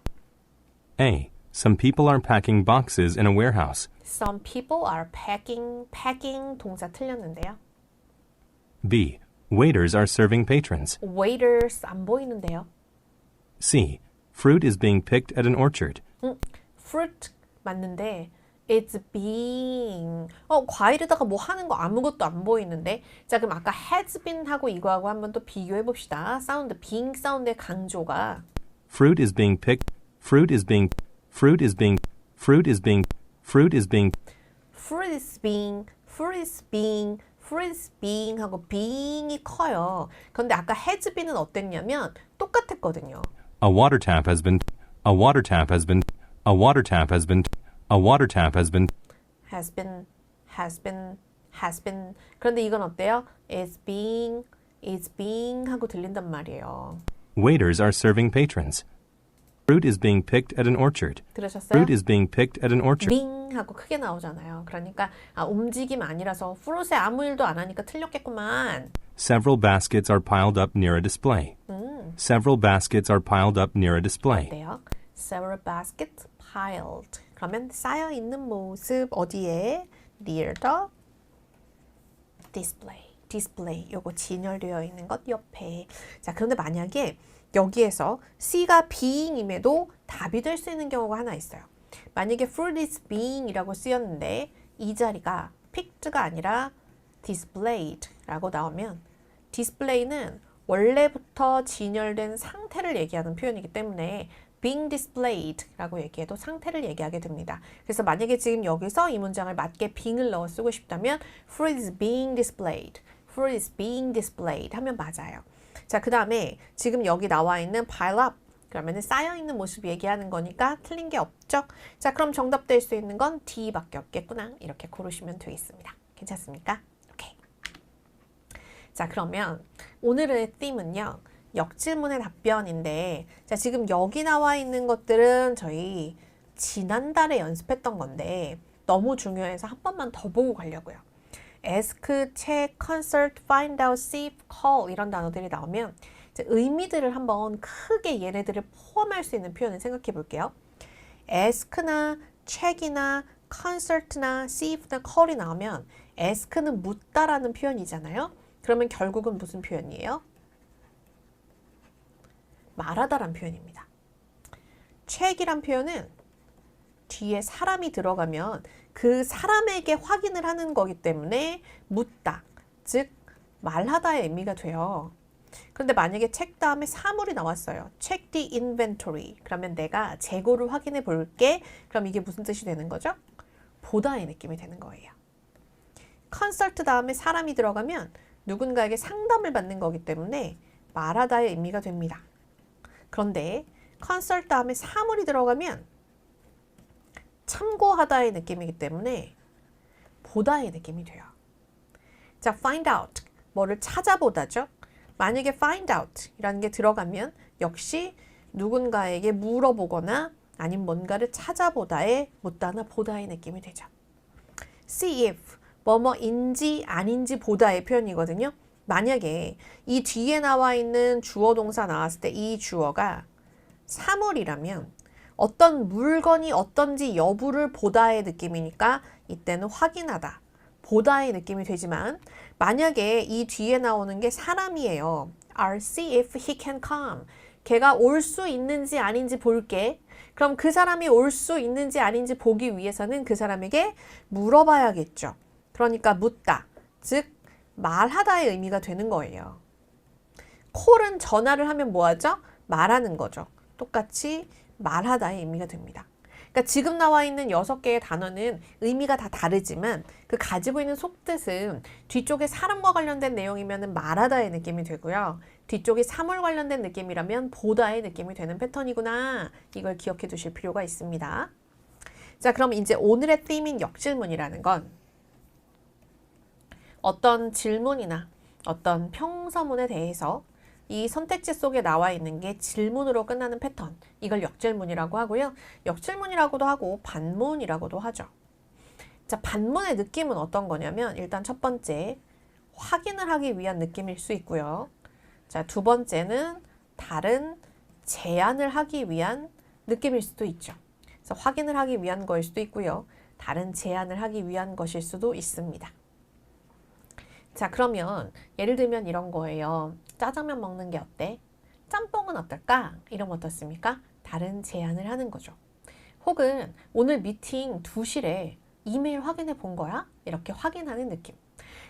S2: A. Some people are packing boxes in a warehouse.
S1: Some people are packing 동사 틀렸는데요.
S2: B. Waiters are serving patrons.
S1: Waiters 안 보이는데요.
S2: C. Fruit is being picked at an orchard.
S1: Fruit 맞는데 it's being 과일에다가 뭐 하는 거 아무것도 안 보이는데. 자, 그럼 아까 has been 하고 이거하고 한번 또 비교해 봅시다. 사운드 being 사운드의 강조가
S2: Fruit is being picked. Fruit is being. Fruit is being. Fruit is being. Fruit is being.
S1: fruit is being. fruit is being. fruit is being 하고 being이 커요. 그런데 아까 has been은 어땠냐면 똑같았거든요.
S2: A water tap has been. A water tap has been. A water tap has been. A water tap has been. has been. 그런데 이건 어때요? is being 하고 들린단 말이에요. Waiters are serving patrons. Fruit is being picked at an orchard.
S1: 들으셨어요?
S2: Fruit is being picked at an orchard.
S1: being 하고 크게 나오잖아요. 그러니까 움직임 아니라서 fruit에 아무 일도 안 하니까 틀렸겠구만.
S2: Several baskets are piled up near a display. Several baskets are piled up near a display.
S1: 어때요? Several baskets piled. 그러면 쌓여 있는 모습 어디에? Near the display. display. 요거 진열되어 있는 것 옆에. 자, 그런데 만약에 여기에서 C가 being임에도 답이 될 수 있는 경우가 하나 있어요. 만약에 fruit is being이라고 쓰였는데 이 자리가 picked가 아니라 displayed라고 나오면 display는 원래부터 진열된 상태를 얘기하는 표현이기 때문에 being displayed라고 얘기해도 상태를 얘기하게 됩니다. 그래서 만약에 지금 여기서 이 문장을 맞게 being을 넣어 쓰고 싶다면 fruit is being displayed, fruit is being displayed 하면 맞아요. 자, 그 다음에 지금 여기 나와 있는 pile up 그러면 쌓여있는 모습 얘기하는 거니까 틀린 게 없죠. 자, 그럼 정답 될 수 있는 건 D밖에 없겠구나. 이렇게 고르시면 되겠습니다. 괜찮습니까? 오케이. 자, 그러면 오늘의 theme은요. 역질문의 답변인데 자, 지금 여기 나와 있는 것들은 저희 지난달에 연습했던 건데 너무 중요해서 한 번만 더 보고 가려고요. ask, check, consult, find out, see, call 이런 단어들이 나오면 이제 의미들을 한번 크게 얘네들을 포함할 수 있는 표현을 생각해 볼게요. ask나 check이나 consult나 see나 call이 나오면 ask는 묻다라는 표현이잖아요. 그러면 결국은 무슨 표현이에요? 말하다란 표현입니다. check이란 표현은 뒤에 사람이 들어가면 그 사람에게 확인을 하는 거기 때문에 묻다, 즉 말하다의 의미가 돼요. 그런데 만약에 check 다음에 사물이 나왔어요. check the inventory. 그러면 내가 재고를 확인해 볼게. 그럼 이게 무슨 뜻이 되는 거죠? 보다의 느낌이 되는 거예요. consult 다음에 사람이 들어가면 누군가에게 상담을 받는 거기 때문에 말하다의 의미가 됩니다. 그런데 consult 다음에 사물이 들어가면 참고하다의 느낌이기 때문에 보다의 느낌이 돼요. 자, find out. 뭐를 찾아보다죠. 만약에 find out 이라는 게 들어가면 역시 누군가에게 물어보거나 아니면 뭔가를 찾아보다의 묻다나 보다의 느낌이 되죠. see if 뭐뭐인지 아닌지 보다의 표현이거든요. 만약에 이 뒤에 나와 있는 주어 동사 나왔을 때 이 주어가 사물이라면 어떤 물건이 어떤지 여부를 보다의 느낌이니까 이때는 확인하다, 보다의 느낌이 되지만 만약에 이 뒤에 나오는 게 사람이에요. I'll see if he can come. 걔가 올 수 있는지 아닌지 볼게. 그럼 그 사람이 올 수 있는지 아닌지 보기 위해서는 그 사람에게 물어봐야겠죠. 그러니까 묻다, 즉 말하다의 의미가 되는 거예요. 콜은 전화를 하면 뭐하죠? 말하는 거죠. 똑같이 말하다의 의미가 됩니다. 그러니까 지금 나와 있는 6개의 단어는 의미가 다 다르지만 그 가지고 있는 속뜻은 뒤쪽에 사람과 관련된 내용이면 말하다의 느낌이 되고요. 뒤쪽에 사물 관련된 느낌이라면 보다의 느낌이 되는 패턴이구나. 이걸 기억해 두실 필요가 있습니다. 자, 그럼 이제 오늘의 theme인 역질문이라는 건 어떤 질문이나 어떤 평서문에 대해서 이 선택지 속에 나와 있는 게 질문으로 끝나는 패턴, 이걸 역질문이라고 하고요. 역질문이라고도 하고 반문이라고도 하죠. 자, 반문의 느낌은 어떤 거냐면 일단 첫 번째, 확인을 하기 위한 느낌일 수 있고요. 자, 두 번째는 다른 제안을 하기 위한 느낌일 수도 있죠. 그래서 확인을 하기 위한 거일 수도 있고요. 다른 제안을 하기 위한 것일 수도 있습니다. 자, 그러면 예를 들면 이런 거예요. 짜장면 먹는 게 어때? 짬뽕은 어떨까? 이러면 어떻습니까? 다른 제안을 하는 거죠. 혹은 오늘 미팅 2시래 이메일 확인해 본 거야? 이렇게 확인하는 느낌.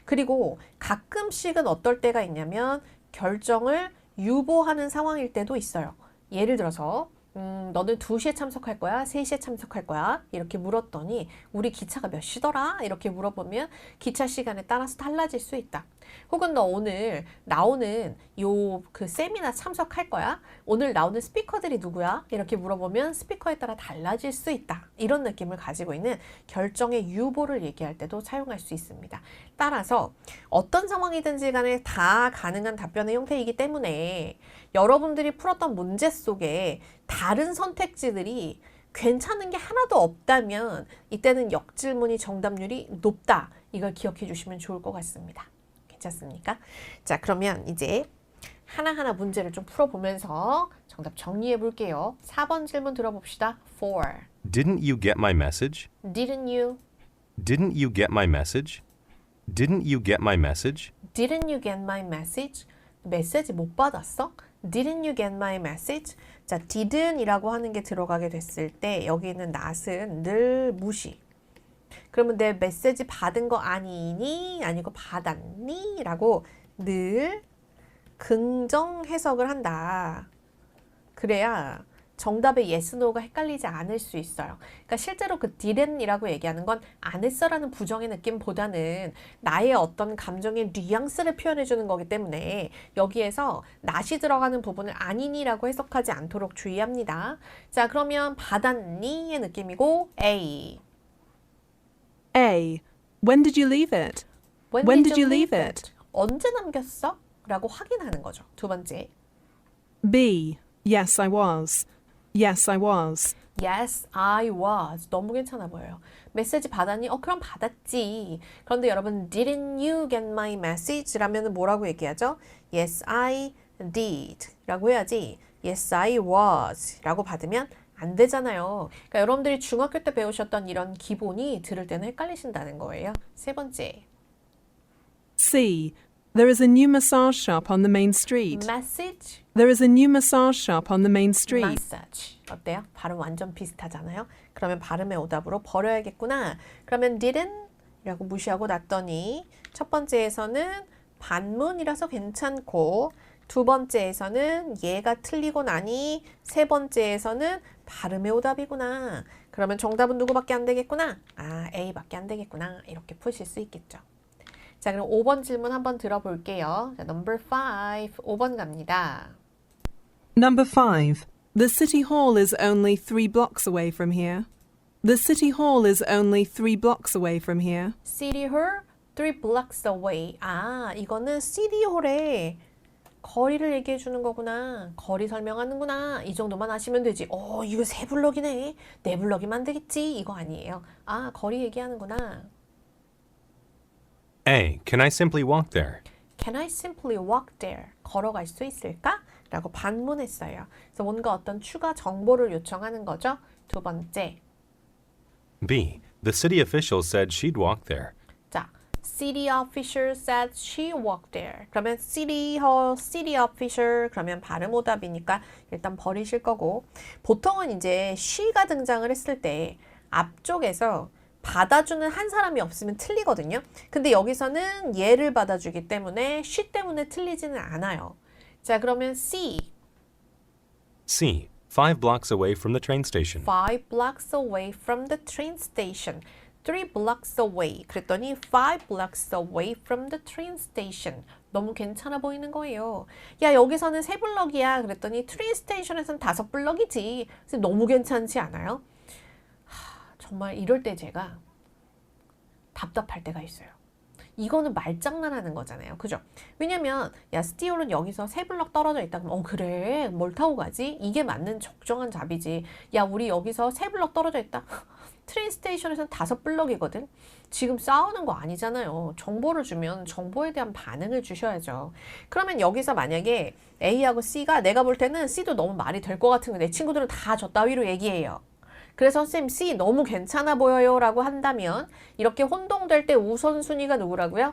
S1: 그리고 가끔씩은 어떨 때가 있냐면 결정을 유보하는 상황일 때도 있어요. 예를 들어서 너는 2시에 참석할 거야? 3시에 참석할 거야? 이렇게 물었더니 우리 기차가 몇 시더라? 이렇게 물어보면 기차 시간에 따라서 달라질 수 있다. 혹은 너 오늘 나오는 그 세미나 참석할 거야? 오늘 나오는 스피커들이 누구야? 이렇게 물어보면 스피커에 따라 달라질 수 있다. 이런 느낌을 가지고 있는 결정의 유보를 얘기할 때도 사용할 수 있습니다. 따라서 어떤 상황이든지 간에 다 가능한 답변의 형태이기 때문에 여러분들이 풀었던 문제 속에 다른 선택지들이 괜찮은 게 하나도 없다면 이때는 역질문이 정답률이 높다. 이걸 기억해 주시면 좋을 것 같습니다. 괜찮습니까? 자, 그러면 이제 하나하나 문제를 좀 풀어보면서 정답 정리해 볼게요. 4번 질문 들어봅시다. 4.
S2: Didn't you get my message?
S1: Didn't you?
S2: Didn't you get my message? Didn't you get my message?
S1: Didn't you get my message? 메시지 못 받았어? Didn't you get my message? 자, didn't 이라고 하는 게 들어가게 됐을 때 여기 있는 not은 늘 무시. 그러면 내 메시지 받은 거 아니니? 아니고 받았니? 라고 늘 긍정 해석을 한다. 그래야 정답의 yes, no가 헷갈리지 않을 수 있어요. 그러니까 실제로 그 didn't이라고 얘기하는 건 안 했어라는 부정의 느낌보다는 나의 어떤 감정의 뉘앙스를 표현해 주는 거기 때문에 여기에서 not이 들어가는 부분을 아니니라고 해석하지 않도록 주의합니다. 자, 그러면 받았니의 느낌이고 A.
S3: A. When did you leave it? When did you leave it?
S1: 언제 남겼어? 라고 확인하는 거죠. 두 번째.
S3: B. Yes, I was. Yes, I was.
S1: Yes, I was. 너무 괜찮아 보여요. 메시지 받았니? 그럼 받았지. 그런데 여러분, didn't you get my message? 라면 뭐라고 얘기하죠? Yes, I did. 라고 해야지. Yes, I was. 라고 받으면 안 되잖아요. 그러니까 여러분들이 중학교 때 배우셨던 이런 기본이 들을 때는 헷갈리신다는 거예요. 세 번째.
S3: C. There is a new massage shop on the main street.
S1: Message,
S3: There is a new massage shop on the main street.
S1: massage. 어때요? 발음 완전 비슷하잖아요. 그러면 발음의 오답으로 버려야겠구나. 그러면 didn't 이라고 무시하고 놨더니 첫 번째에서는 반문이라서 괜찮고 두 번째에서는 얘가 틀리고 나니 세 번째에서는 발음의 오답이구나. 그러면 정답은 누구밖에 안 되겠구나? A밖에 안 되겠구나. 이렇게 푸실 수 있겠죠. 자, 그럼 5번 질문 한번 들어볼게요. 자, number 5. 5번 갑니다.
S3: Number 5. The city hall is only 3 blocks away from here. The city hall is only 3 blocks away from here.
S1: City Hall 3 blocks away. 이거는 City Hall의 거리를 얘기해 주는 거구나. 거리 설명하는구나. 이 정도만 아시면 되지. 이거 3블럭이네. 4블럭이면 되겠지. 이거 아니에요. 거리 얘기하는구나.
S2: A. Can I simply walk there?
S1: Can I simply walk there? 걸어갈 수 있을까? 라고 반문했어요. 그래서 뭔가 어떤 추가 정보를 요청하는 거죠. 두 번째.
S2: B. The city official said she'd walk there.
S1: 자, city official said she walked there. 그러면 city hall, city official 그러면 발음 오답이니까 일단 버리실 거고 보통은 이제 she가 등장을 했을 때 앞쪽에서 받아주는 한 사람이 없으면 틀리거든요. 근데 여기서는 얘를 받아주기 때문에 she 때문에 틀리지는 않아요. 자, 그러면 C.
S2: C. 5 blocks away from the train station.
S1: 5 blocks away from the train station. 3 blocks away. 그랬더니 5 blocks away from the train station. 너무 괜찮아 보이는 거예요. 야, 여기서는 3블럭이야. 그랬더니 트레인 스테이션에서는 5블럭이지. 그래서 너무 괜찮지 않아요? 정말 이럴 때 제가 답답할 때가 있어요. 이거는 말장난하는 거잖아요. 그죠? 왜냐면 야, 스티올은 여기서 3블럭 떨어져 있다 그러면 그래? 뭘 타고 가지? 이게 맞는 적정한 답이지. 야, 우리 여기서 3블럭 떨어져 있다. 트레인 스테이션에서는 5블럭이거든. 지금 싸우는 거 아니잖아요. 정보를 주면 정보에 대한 반응을 주셔야죠. 그러면 여기서 만약에 A하고 C가 내가 볼 때는 C도 너무 말이 될 것 같은 거 내 친구들은 다 저 따위로 얘기해요. 그래서 쌤 C 너무 괜찮아 보여요 라고 한다면 이렇게 혼동될 때 우선순위가 누구라고요?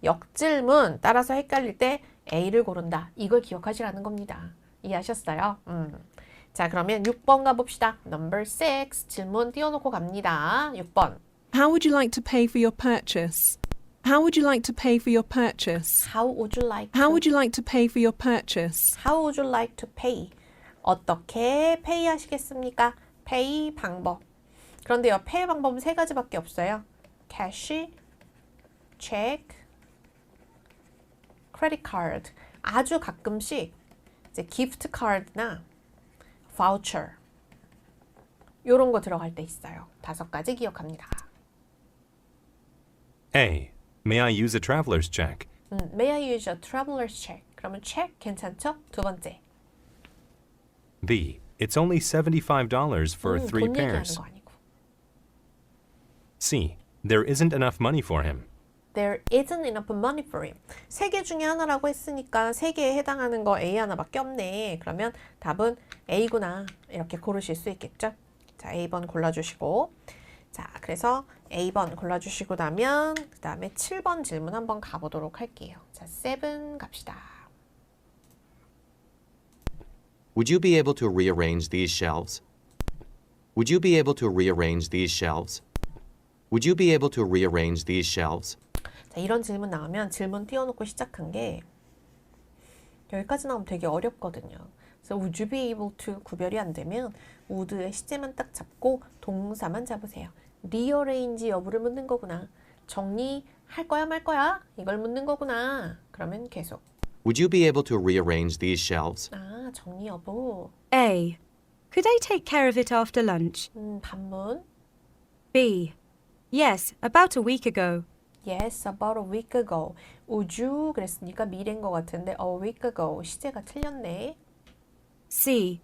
S1: 역질문 따라서 헷갈릴 때 A를 고른다. 이걸 기억하시라는 겁니다. 이해하셨어요? 자, 그러면 6번 가봅시다. Number 6 질문 띄워놓고 갑니다. 6번.
S3: How would you like to pay for your purchase? How would you like to pay for your purchase?
S1: How would you like to,
S3: How would you like to pay for your purchase?
S1: How would you like to pay? 어떻게 pay 하시겠습니까? pay 방법. 그런데요, pay 방법은 3가지밖에 없어요. cash, check, credit card. 아주 가끔씩 이제 gift card나 voucher 요런 거 들어갈 때 있어요. 5가지 기억합니다.
S2: A. May I use a traveler's check?
S1: May I use a traveler's check? 그러면 check 괜찮죠? 두 번째.
S2: B. It's only $75 for 3
S1: 돈 얘기하는
S2: pairs.
S1: 거 아니고.
S2: C. There isn't enough money for him.
S1: There isn't enough money for him. 3개 중에 하나라고 했으니까 3개에 해당하는 거 A 하나밖에 없네. 그러면 답은 A구나. 이렇게 고르실 수 있겠죠? 자, A번 골라주시고. 자, 그래서 A번 골라주시고 나면 그 다음에 7번 질문 한번 가보도록 할게요. 자, 7 갑시다.
S4: Would you be able to rearrange these shelves? Would you be able to rearrange these shelves? Would you be able to rearrange these shelves?
S1: 자, 이런 질문 나오면 질문 띄워놓고 시작한 게 여기까지 나오면 되게 어렵거든요. 그래서 would you be able to 구별이 안 되면 would의 시제만 딱 잡고 동사만 잡으세요. rearrange 여부를 묻는 거구나. 정리할 거야 말 거야? 이걸 묻는 거구나. 그러면 계속.
S4: Would you be able to rearrange these shelves?
S1: 정리 여부.
S5: A. Could I take care of it after lunch?
S1: 반문.
S5: B. Yes, about a week ago.
S1: Yes, about a week ago. Would you 그랬으니까 미래인 것 같은데 a week ago 시제가 틀렸네.
S5: C.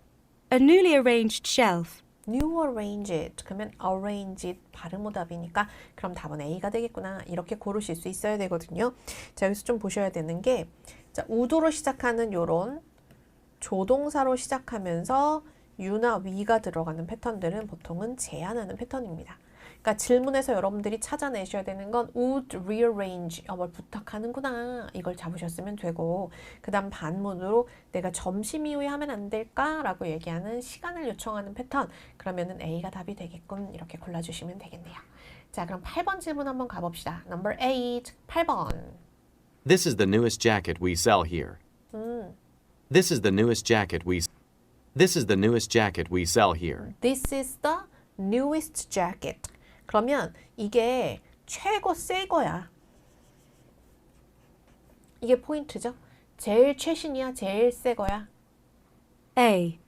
S5: A newly arranged shelf.
S1: New arrange it. 그러면 arrange it 발음오답이니까 그럼 답은 A가 되겠구나. 이렇게 고르실 수 있어야 되거든요. 자, 여기서 좀 보셔야 되는 게 자, 우도로 시작하는 요런 조동사로 시작하면서 you나 we가 들어가는 패턴들은 보통은 제한하는 패턴입니다. 그러니까 질문에서 여러분들이 찾아내셔야 되는 건 would rearrange, 뭘 부탁하는구나. 이걸 잡으셨으면 되고 그 다음 반문으로 내가 점심 이후에 하면 안 될까? 라고 얘기하는 시간을 요청하는 패턴. 그러면은 A가 답이 되겠군. 이렇게 골라주시면 되겠네요. 자, 그럼 8번 질문 한번 가봅시다. Number 8, 8번.
S4: This is the newest jacket we sell here. This is the newest jacket we sell here.
S1: This is the newest jacket. 그러면 이게 최고 새 거야. 이게 포인트죠. 제일 최신이야, 제일 새 거야.
S5: A.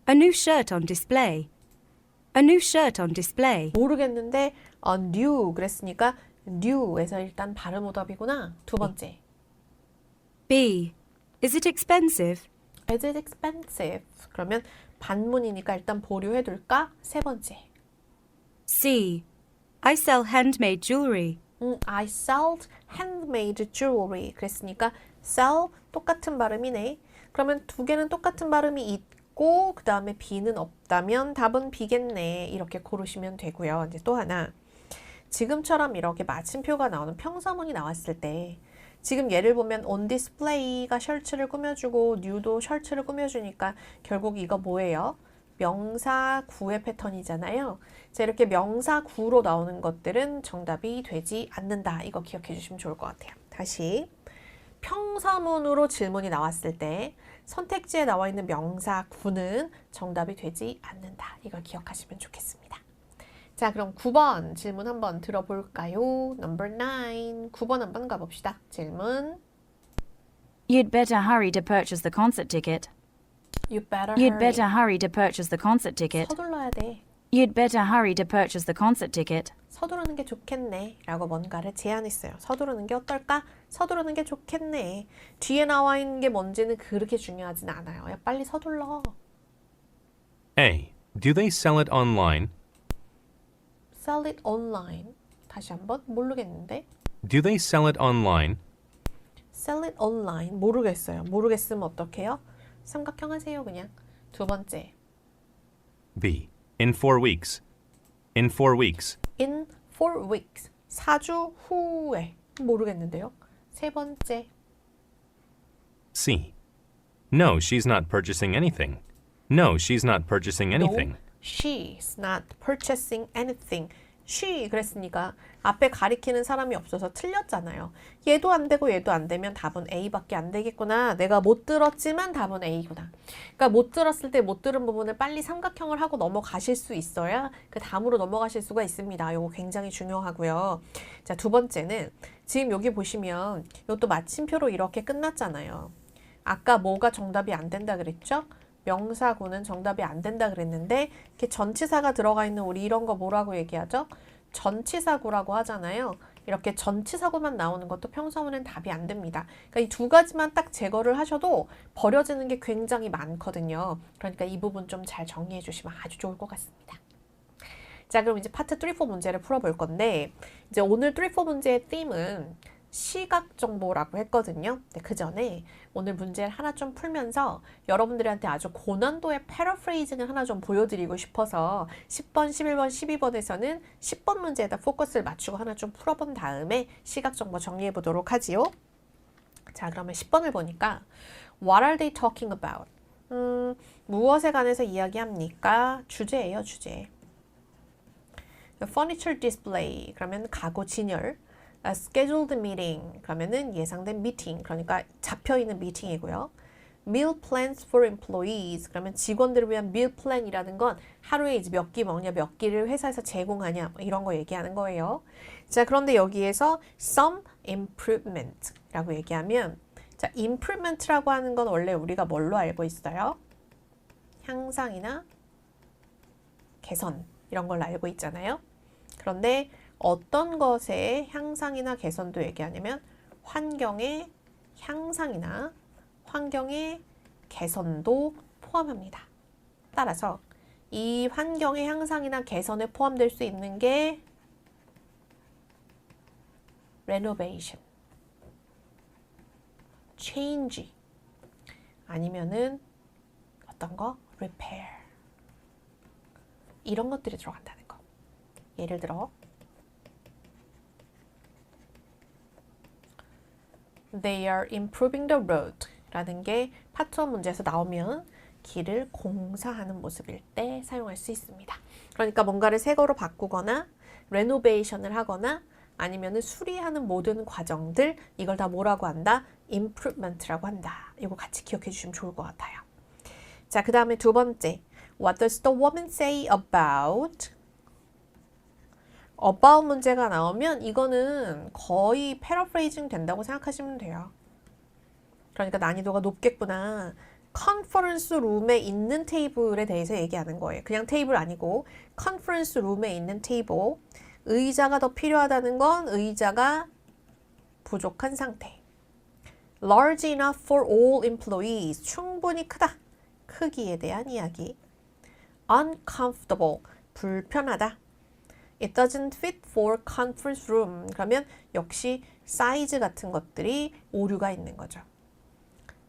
S5: A new shirt on display. A new shirt on display.
S1: 모르겠는데 new 그랬으니까 new에서 일단 발음 오답이구나. 두 번째.
S5: B. Is it expensive?
S1: Is it expensive? 그러면 반문이니까 일단 보류해둘까? 세 번째.
S5: C. I sell handmade jewelry.
S1: I sold handmade jewelry. 그랬으니까 sell 똑같은 발음이네. 그러면 두 개는 똑같은 발음이 있고 그 다음에 B는 없다면 답은 B겠네. 이렇게 고르시면 되고요. 이제 또 하나. 지금처럼 이렇게 마침표가 나오는 평서문이 나왔을 때 지금 예를 보면 on display가 셔츠를 꾸며주고 new도 셔츠를 꾸며주니까 결국 이거 뭐예요? 명사 구의 패턴이잖아요. 자, 이렇게 명사 구로 나오는 것들은 정답이 되지 않는다. 이거 기억해 주시면 좋을 것 같아요. 다시 평서문으로 질문이 나왔을 때 선택지에 나와 있는 명사 구는 정답이 되지 않는다. 이걸 기억하시면 좋겠습니다. 자, 그럼 9번 질문 한번 들어볼까요? Number 9. 9번 한번 가봅시다. 질문.
S6: You'd better hurry to purchase the concert ticket.
S1: You'd better
S6: hurry to purchase the concert ticket.
S1: 서둘러야 돼.
S6: You'd better hurry to purchase the concert ticket.
S1: 서두르는 게 좋겠네 라고 뭔가를 제안했어요. 서두르는 게 어떨까? 서두르는 게 좋겠네. 뒤에 나와 있는 게 뭔지는 그렇게 중요하진 않아요. 야, 빨리 서둘러.
S2: A. Do they sell it online?
S1: Sell it online. 다시 한번 모르겠는데.
S2: Do they sell it online?
S1: Sell it online. 모르겠어요. 모르겠으면 어떡해요? 삼각형 하세요 그냥. 두 번째.
S2: B. In 4 weeks. In 4 weeks.
S1: In 4 weeks. 4주 후에. 모르겠는데요. 세 번째.
S2: C. No, she's not purchasing anything. No, she's not purchasing anything.
S1: No, she's not purchasing anything. she 그랬으니까 앞에 가리키는 사람이 없어서 틀렸잖아요. 얘도 안 되고 얘도 안 되면 답은 A밖에 안 되겠구나. 내가 못 들었지만 답은 A구나. 그러니까 못 들었을 때 못 들은 부분을 빨리 삼각형을 하고 넘어가실 수 있어야 그 다음으로 넘어가실 수가 있습니다. 이거 굉장히 중요하고요. 자, 두 번째는 지금 여기 보시면 이것도 마침표로 이렇게 끝났잖아요. 아까 뭐가 정답이 안 된다 그랬죠? 명사구는 정답이 안 된다 그랬는데 이렇게 전치사가 들어가 있는 우리 이런 거 뭐라고 얘기하죠? 전치사구라고 하잖아요. 이렇게 전치사구만 나오는 것도 평서문은 답이 안 됩니다. 그러니까 이 두 가지만 딱 제거를 하셔도 버려지는 게 굉장히 많거든요. 그러니까 이 부분 좀 잘 정리해 주시면 아주 좋을 것 같습니다. 자, 그럼 이제 파트 3, 4 문제를 풀어볼 건데 이제 오늘 3, 4 문제의 theme은 시각 정보라고 했거든요. 네, 그 전에 오늘 문제를 하나 좀 풀면서 여러분들한테 아주 고난도의 패러프레이징을 하나 좀 보여드리고 싶어서 10번, 11번, 12번에서는 10번 문제에다 포커스를 맞추고 하나 좀 풀어본 다음에 시각 정보 정리해 보도록 하지요. 자, 그러면 10번을 보니까 What are they talking about? 무엇에 관해서 이야기합니까? 주제예요, 주제. Furniture display, 그러면 가구 진열. A scheduled meeting, 그러면은 예상된 미팅, 그러니까 잡혀있는 미팅이고요. Meal plans for employees, 그러면 직원들을 위한 meal plan이라는 건 하루에 이제 몇 끼 먹냐, 몇 끼를 회사에서 제공하냐, 이런 거 얘기하는 거예요. 자, 그런데 여기에서 some improvement라고 얘기하면, 자, improvement라고 하는 건 원래 우리가 뭘로 알고 있어요? 향상이나 개선, 이런 걸로 알고 있잖아요. 그런데 어떤 것의 향상이나 개선도 얘기하냐면 환경의 향상이나 환경의 개선도 포함합니다. 따라서 이 환경의 향상이나 개선에 포함될 수 있는 게 renovation, change, 아니면은 어떤 거? repair. 이런 것들이 들어간다는 거. 예를 들어 They are improving the road 라는 게 파트 1 문제에서 나오면 길을 공사하는 모습일 때 사용할 수 있습니다. 그러니까 뭔가를 새 거로 바꾸거나 레노베이션을 하거나 아니면은 수리하는 모든 과정들, 이걸 다 뭐라고 한다? improvement라고 한다. 이거 같이 기억해 주시면 좋을 것 같아요. 자, 그 다음에 두 번째. What does the woman say about? about 문제가 나오면 이거는 거의 패러프레이징 된다고 생각하시면 돼요. 그러니까 난이도가 높겠구나. 컨퍼런스 룸에 있는 테이블에 대해서 얘기하는 거예요. 그냥 테이블 아니고 컨퍼런스 룸에 있는 테이블. 의자가 더 필요하다는 건 의자가 부족한 상태. Large enough for all employees. 충분히 크다. 크기에 대한 이야기. Uncomfortable. 불편하다. It doesn't fit for conference room. 그러면 역시 사이즈 같은 것들이 오류가 있는 거죠.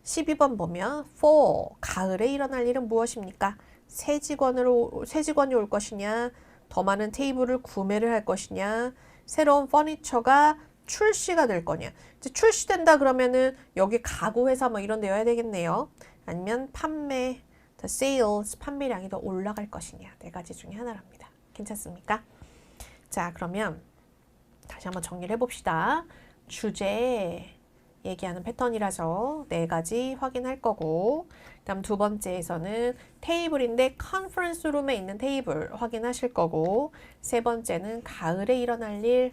S1: 12번 보면 fall. 가을에 일어날 일은 무엇입니까? 새 직원이 올 것이냐, 더 많은 테이블을 구매를 할 것이냐, 새로운 퍼니처가 출시가 될 거냐. 이제 출시된다 그러면은 여기 가구 회사 뭐 이런 데 여야 되겠네요. 아니면 판매, the sales, 판매량이 더 올라갈 것이냐. 네 가지 중에 하나랍니다. 괜찮습니까? 자, 그러면 다시 한번 정리를 해봅시다. 주제 얘기하는 패턴이라서 네 가지 확인할 거고, 그다음 두 번째에서는 테이블인데 컨퍼런스 룸에 있는 테이블 확인하실 거고, 세 번째는 가을에 일어날 일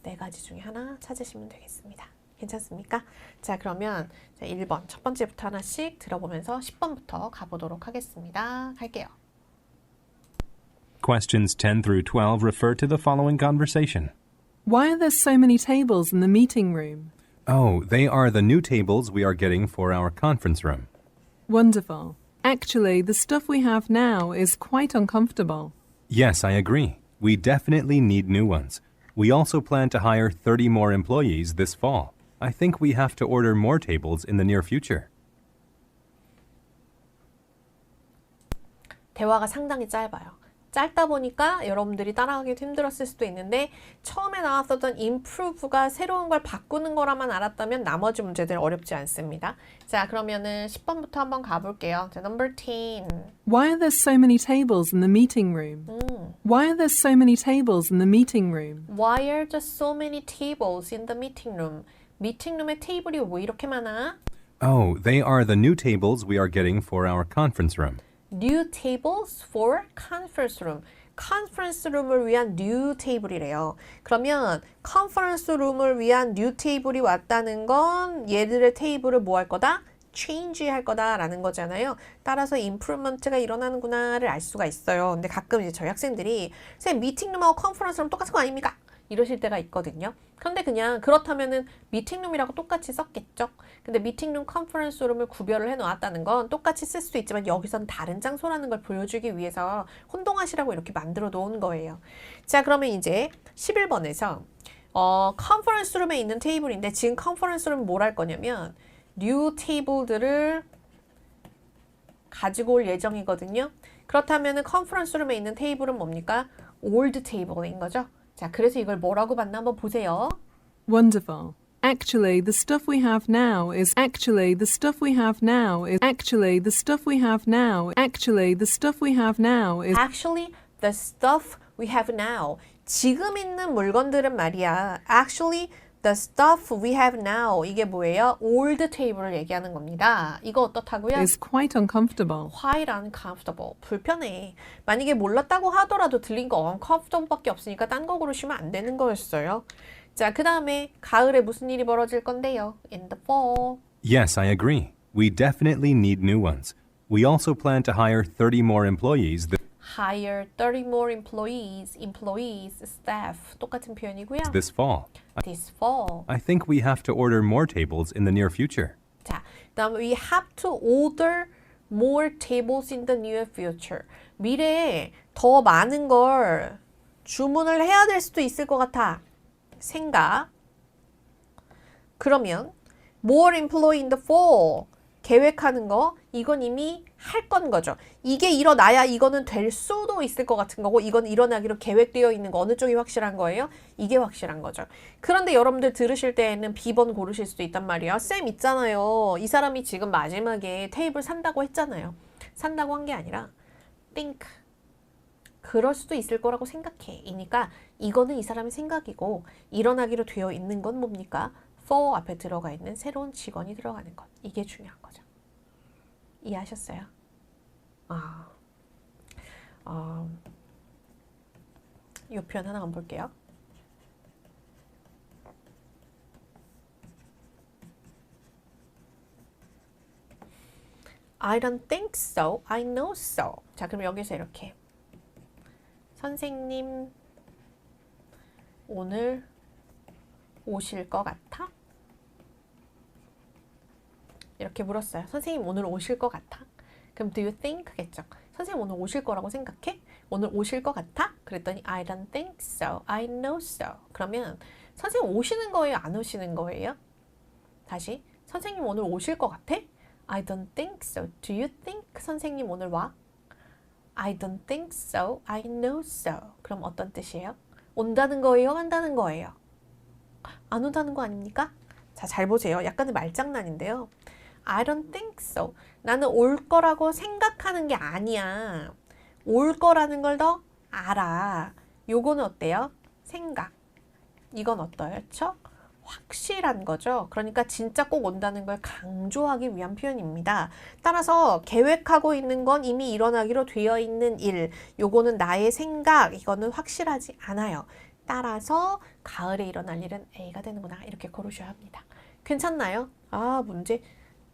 S1: 네 가지 중에 하나 찾으시면 되겠습니다. 괜찮습니까? 자, 그러면 1번 첫 번째부터 하나씩 들어보면서 10번부터 가보도록 하겠습니다. 갈게요.
S2: Questions 10 through 12 refer to the following conversation.
S3: Why are there so many tables in the meeting room?
S2: Oh, they are the new tables we are getting for our conference room.
S3: Wonderful. Actually, the stuff we have now is quite uncomfortable.
S2: Yes, I agree. We definitely need new ones. We also plan to hire 30 more employees this fall. I think we have to order more tables in the near future.
S1: 대화가 상당히 짧아요. 짧다 보니까 여러분들이 따라가기도 힘들었을 수도 있는데 처음에 나왔었던 improve가 새로운 걸 바꾸는 거라만 알았다면 나머지 문제들 어렵지 않습니다. 자, 그러면은 10번부터 한번 가볼게요. 자, number 10.
S3: Why are there so many tables in the meeting room? Why are there so many tables in the meeting room?
S1: Why are there so many tables in the meeting room? 미팅룸에 테이블이 왜 이렇게 많아?
S2: Oh, they are the new tables we are getting for our conference room.
S1: New tables for conference room. 컨퍼런스 룸을 위한 new table이래요. 그러면 컨퍼런스 룸을 위한 new table이 왔다는 건 얘들의 테이블을 뭐 할 거다? change 할 거다라는 거잖아요. 따라서 improvement가 일어나는구나를 알 수가 있어요. 근데 가끔 이제 저희 학생들이 선생님 미팅룸하고 컨퍼런스룸 똑같은 거 아닙니까? 이러실 때가 있거든요. 그런데 그냥 그렇다면은 미팅룸이라고 똑같이 썼겠죠. 근데 미팅룸, 컨퍼런스룸을 구별을 해놓았다는 건 똑같이 쓸 수도 있지만 여기선 다른 장소라는 걸 보여주기 위해서 혼동하시라고 이렇게 만들어 놓은 거예요. 자, 그러면 이제 11번에서 컨퍼런스룸에 있는 테이블인데 지금 컨퍼런스룸은 뭘 할 거냐면 뉴 테이블들을 가지고 올 예정이거든요. 그렇다면은 컨퍼런스룸에 있는 테이블은 뭡니까? 올드 테이블인 거죠. 자, 그래서 이걸 뭐라고 봤나 한번 보세요.
S3: Wonderful. Actually, the stuff we have now is actually the stuff we have now is actually the stuff we have now actually the stuff we have now is
S1: Actually, the stuff we have now. 지금 있는 물건들은 말이야. Actually, the stuff we have now. 이게 뭐예요? old table을 얘기하는 겁니다. 이거 어떻다고요?
S3: is quite uncomfortable.
S1: quite uncomfortable. 불편해. 만약에 몰랐다고 하더라도 들린 거 uncomfortable밖에 없으니까 딴 거 고르시면 안 되는 거였어요. 자, 그 다음에 가을에 무슨 일이 벌어질 건데요? In the fall.
S2: Yes, I agree. We definitely need new ones. We also plan to hire 30 more employees
S1: Hire 30 more employees, staff. 똑같은 표현이고요.
S2: this fall.
S1: This fall.
S2: I think we have to order more tables in the near future.
S1: 자, 그다음에 we have to order more tables in the near future. 미래에 더 많은 걸 주문을 해야 될 수도 있을 것 같아. 생각. 그러면 more employee in the fall. 계획하는 거, 이건 이미 할 건 거죠. 이게 일어나야 이거는 될 수도 있을 것 같은 거고, 이건 일어나기로 계획되어 있는 거, 어느 쪽이 확실한 거예요? 이게 확실한 거죠. 그런데 여러분들 들으실 때에는 B번 고르실 수도 있단 말이야. 쌤 있잖아요. 이 사람이 지금 마지막에 테이블 산다고 했잖아요. 산다고 한 게 아니라 think. 그럴 수도 있을 거라고 생각해. 이니까 이거는 이 사람의 생각이고, 일어나기로 되어 있는 건 뭡니까? for 앞에 들어가 있는 새로운 직원이 들어가는 것. 이게 중요한 거죠. 이해하셨어요? 이 표현 하나만 볼게요. I don't think so. I know so. 자, 그럼 여기서 이렇게. 선생님, 오늘 오실 것 같아? 이렇게 물었어요. 선생님 오늘 오실 것 같아? 그럼 do you think겠죠. 선생님 오늘 오실 거라고 생각해? 오늘 오실 것 같아? 그랬더니 I don't think so. I know so. 그러면 선생님 오시는 거예요? 안 오시는 거예요? 다시. 선생님 오늘 오실 것 같아? I don't think so. Do you think 선생님 오늘 와? I don't think so. I know so. 그럼 어떤 뜻이에요? 온다는 거예요? 간다는 거예요? 안 온다는 거 아닙니까? 자, 잘 보세요. 약간의 말장난인데요. I don't think so. 나는 올 거라고 생각하는 게 아니야. 올 거라는 걸 더 알아. 요거는 어때요? 생각. 이건 어떠였죠? 확실한 거죠. 그러니까 진짜 꼭 온다는 걸 강조하기 위한 표현입니다. 따라서 계획하고 있는 건 이미 일어나기로 되어 있는 일. 요거는 나의 생각. 이거는 확실하지 않아요. 따라서 가을에 일어날 일은 A가 되는구나. 이렇게 고르셔야 합니다. 괜찮나요? 문제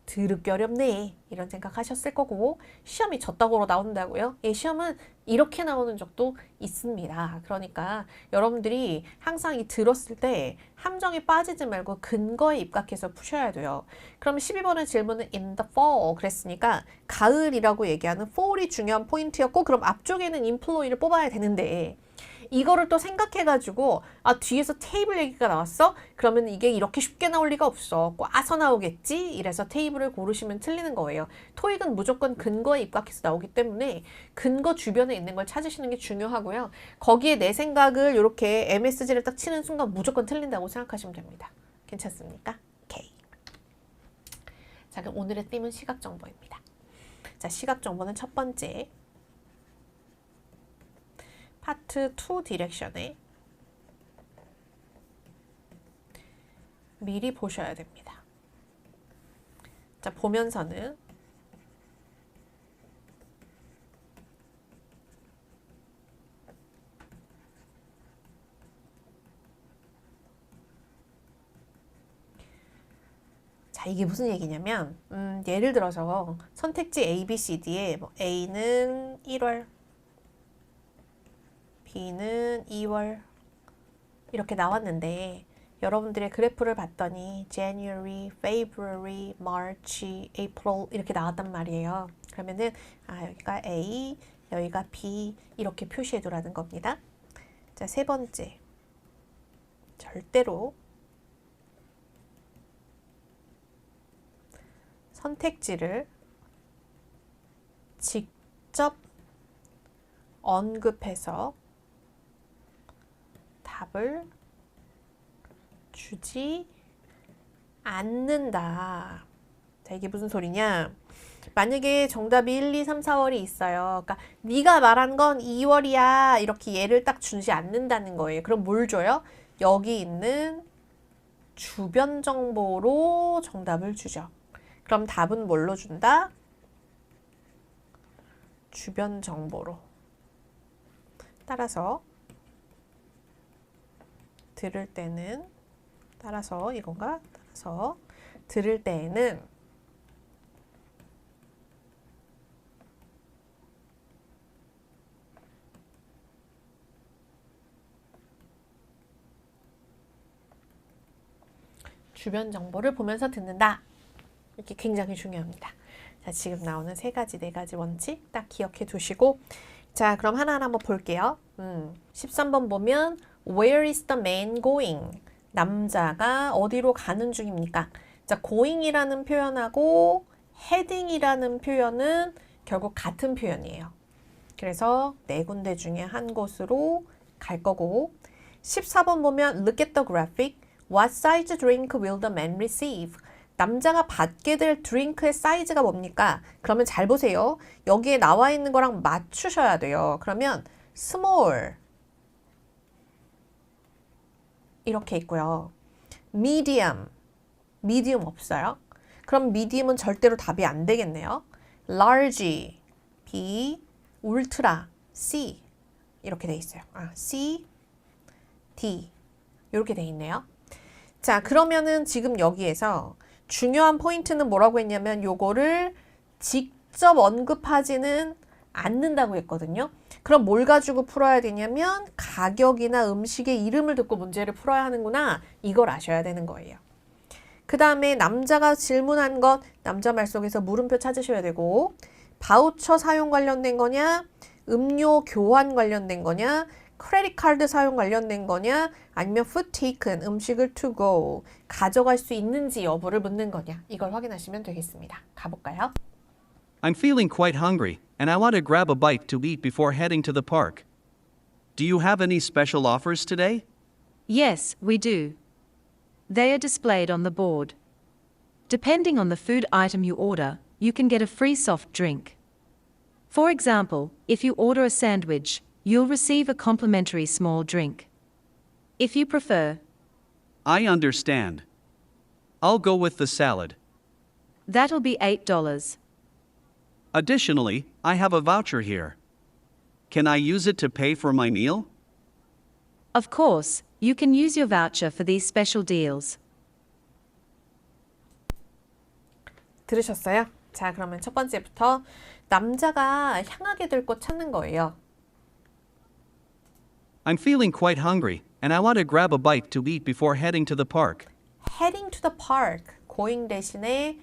S1: 드럽게 어렵네. 이런 생각하셨을 거고, 시험이 저따구로 나온다고요? 예, 시험은 이렇게 나오는 적도 있습니다. 그러니까 여러분들이 항상 이 들었을 때 함정에 빠지지 말고 근거에 입각해서 푸셔야 돼요. 그럼 12번의 질문은 in the fall 그랬으니까 가을이라고 얘기하는 fall이 중요한 포인트였고, 그럼 앞쪽에는 employee를 뽑아야 되는데 이거를 또 생각해가지고 뒤에서 테이블 얘기가 나왔어? 그러면 이게 이렇게 쉽게 나올 리가 없어. 꽈서 나오겠지? 이래서 테이블을 고르시면 틀리는 거예요. 토익은 무조건 근거에 입각해서 나오기 때문에 근거 주변에 있는 걸 찾으시는 게 중요하고요. 거기에 내 생각을 이렇게 MSG를 딱 치는 순간 무조건 틀린다고 생각하시면 됩니다. 괜찮습니까? 오케이. 자, 그럼 오늘의 띠은 시각정보입니다. 자, 시각정보는 첫 번째. 파트 2 디렉션에 미리 보셔야 됩니다. 자, 보면서는 자, 이게 무슨 얘기냐면 예를 들어서 선택지 A, B, C, D에 A는 1월, B는 2월 이렇게 나왔는데 여러분들의 그래프를 봤더니 January, February, March, April 이렇게 나왔단 말이에요. 그러면은 여기가 A, 여기가 B 이렇게 표시해 두라는 겁니다. 자, 세 번째. 절대로 선택지를 직접 언급해서 답을 주지 않는다. 자, 이게 무슨 소리냐? 만약에 정답이 1, 2, 3, 4월이 있어요. 그러니까 네가 말한 건 2월이야. 이렇게 예를 딱 주지 않는다는 거예요. 그럼 뭘 줘요? 여기 있는 주변 정보로 정답을 주죠. 그럼 답은 뭘로 준다? 주변 정보로. 따라서 들을 때는 이건가? 따라서 들을 때에는 주변 정보를 보면서 듣는다. 이렇게 굉장히 중요합니다. 자, 자, 지금 나오는 세 가지, 네 가지 원칙 딱 기억해 두시고 자, 그럼 하나하나 한번 볼게요. 13번 보면 Where is the man going? 남자가 어디로 가는 중입니까? 자, going이라는 표현하고 heading이라는 표현은 결국 같은 표현이에요. 그래서 네 군데 중에 한 곳으로 갈 거고 14번 보면 Look at the graphic. What size drink will the man receive? 남자가 받게 될 드링크의 사이즈가 뭡니까? 그러면 잘 보세요. 여기에 나와 있는 거랑 맞추셔야 돼요. 그러면 small 이렇게 있고요. medium 없어요. 그럼 medium은 절대로 답이 안 되겠네요. large, B, ultra, C 이렇게 돼 있어요. C, D 이렇게 돼 있네요. 자, 그러면은 지금 여기에서 중요한 포인트는 뭐라고 했냐면 요거를 직접 언급하지는 않는다고 했거든요. 그럼 뭘 가지고 풀어야 되냐면 가격이나 음식의 이름을 듣고 문제를 풀어야 하는구나. 이걸 아셔야 되는 거예요. 그 다음에 남자가 질문한 것 남자 말 속에서 물음표 찾으셔야 되고 바우처 사용 관련된 거냐 음료 교환 관련된 거냐 크레딧 카드 사용 관련된 거냐 아니면 food taken 음식을 to go 가져갈 수 있는지 여부를 묻는 거냐 이걸 확인하시면 되겠습니다. 가볼까요?
S8: I'm feeling quite hungry, and I want to grab a bite to eat before heading to the park. Do you have any special offers today?
S9: Yes, we do. They are displayed on the board. Depending on the food item you order, you can get a free soft drink. For example, if you order a sandwich, you'll receive a complimentary small drink. If you prefer,
S8: I understand. I'll go with the salad.
S9: that'll be $8.
S8: Additionally, I have a voucher here. Can I use it to pay for my meal?
S9: Of course, you can use your voucher for these special deals.
S1: 들으셨어요? 자, 그러면 첫 번째부터 남자가 향하게 될 곳 찾는 거예요.
S8: I'm feeling quite hungry, and I want to grab a bite to eat before heading to the park.
S1: heading to the park, going 대신에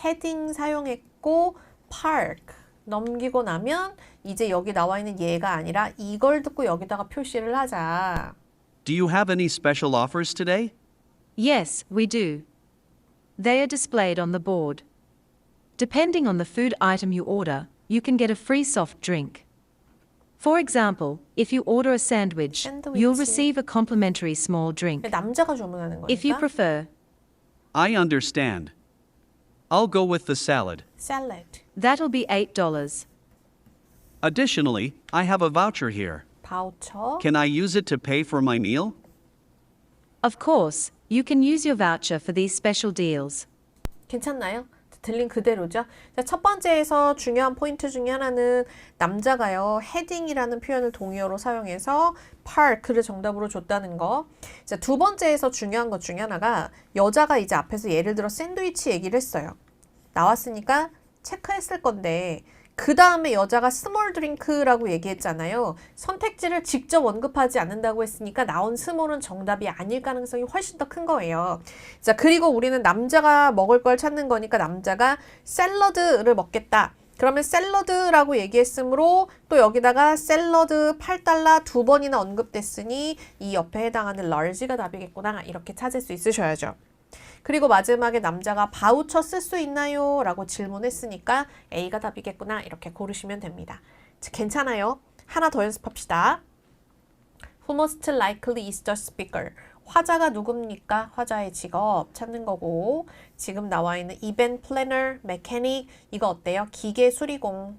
S1: heading 사용했고 park 넘기고 나면 이제 여기 나와 있는 얘가 아니라 이걸 듣고 여기다가 표시를 하자.
S8: Do you have any special offers today?
S9: Yes, we do. They are displayed on the board. Depending on the food item you order, you can get a free soft drink. For example, if you order a sandwich, you'll receive a complimentary small drink.
S1: 남자가 주문하는 거니까.
S9: If you prefer,
S8: I understand. I'll go with the salad.
S1: salad,
S9: that'll be $8.
S8: Additionally, I have a voucher here.
S1: voucher,
S8: Can I use it to pay for my meal?
S9: Of course, you can use your voucher for these special deals.
S1: 괜찮나요? 들린 그대로죠. 자, 첫 번째에서 중요한 포인트 중에 하나는 남자가요. heading이라는 표현을 동의어로 사용해서 park를 정답으로 줬다는 거. 자, 두 번째에서 중요한 것 중에 하나가 여자가 이제 앞에서 예를 들어 샌드위치 얘기를 했어요. 나왔으니까 체크했을 건데 그 다음에 여자가 스몰 드링크라고 얘기했잖아요. 선택지를 직접 언급하지 않는다고 했으니까 나온 스몰은 정답이 아닐 가능성이 훨씬 더 큰 거예요. 자, 그리고 우리는 남자가 먹을 걸 찾는 거니까 남자가 샐러드를 먹겠다. 그러면 샐러드라고 얘기했으므로 또 여기다가 샐러드 8달러 두 번이나 언급됐으니 이 옆에 해당하는 large가 답이겠구나. 이렇게 찾을 수 있으셔야죠. 그리고 마지막에 남자가 바우처 쓸 수 있나요? 라고 질문했으니까 A가 답이겠구나. 이렇게 고르시면 됩니다. 자, 괜찮아요? 하나 더 연습합시다. Who most likely is the speaker? 화자가 누굽니까? 화자의 직업 찾는 거고 지금 나와 있는 event planner, mechanic 이거 어때요? 기계 수리공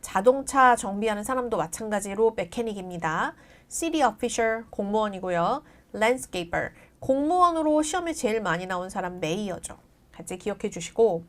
S1: 자동차 정비하는 사람도 마찬가지로 메캐닉입니다. city official 공무원이고요. landscaper 공무원으로 시험에 제일 많이 나온 사람 메이어죠. 같이 기억해 주시고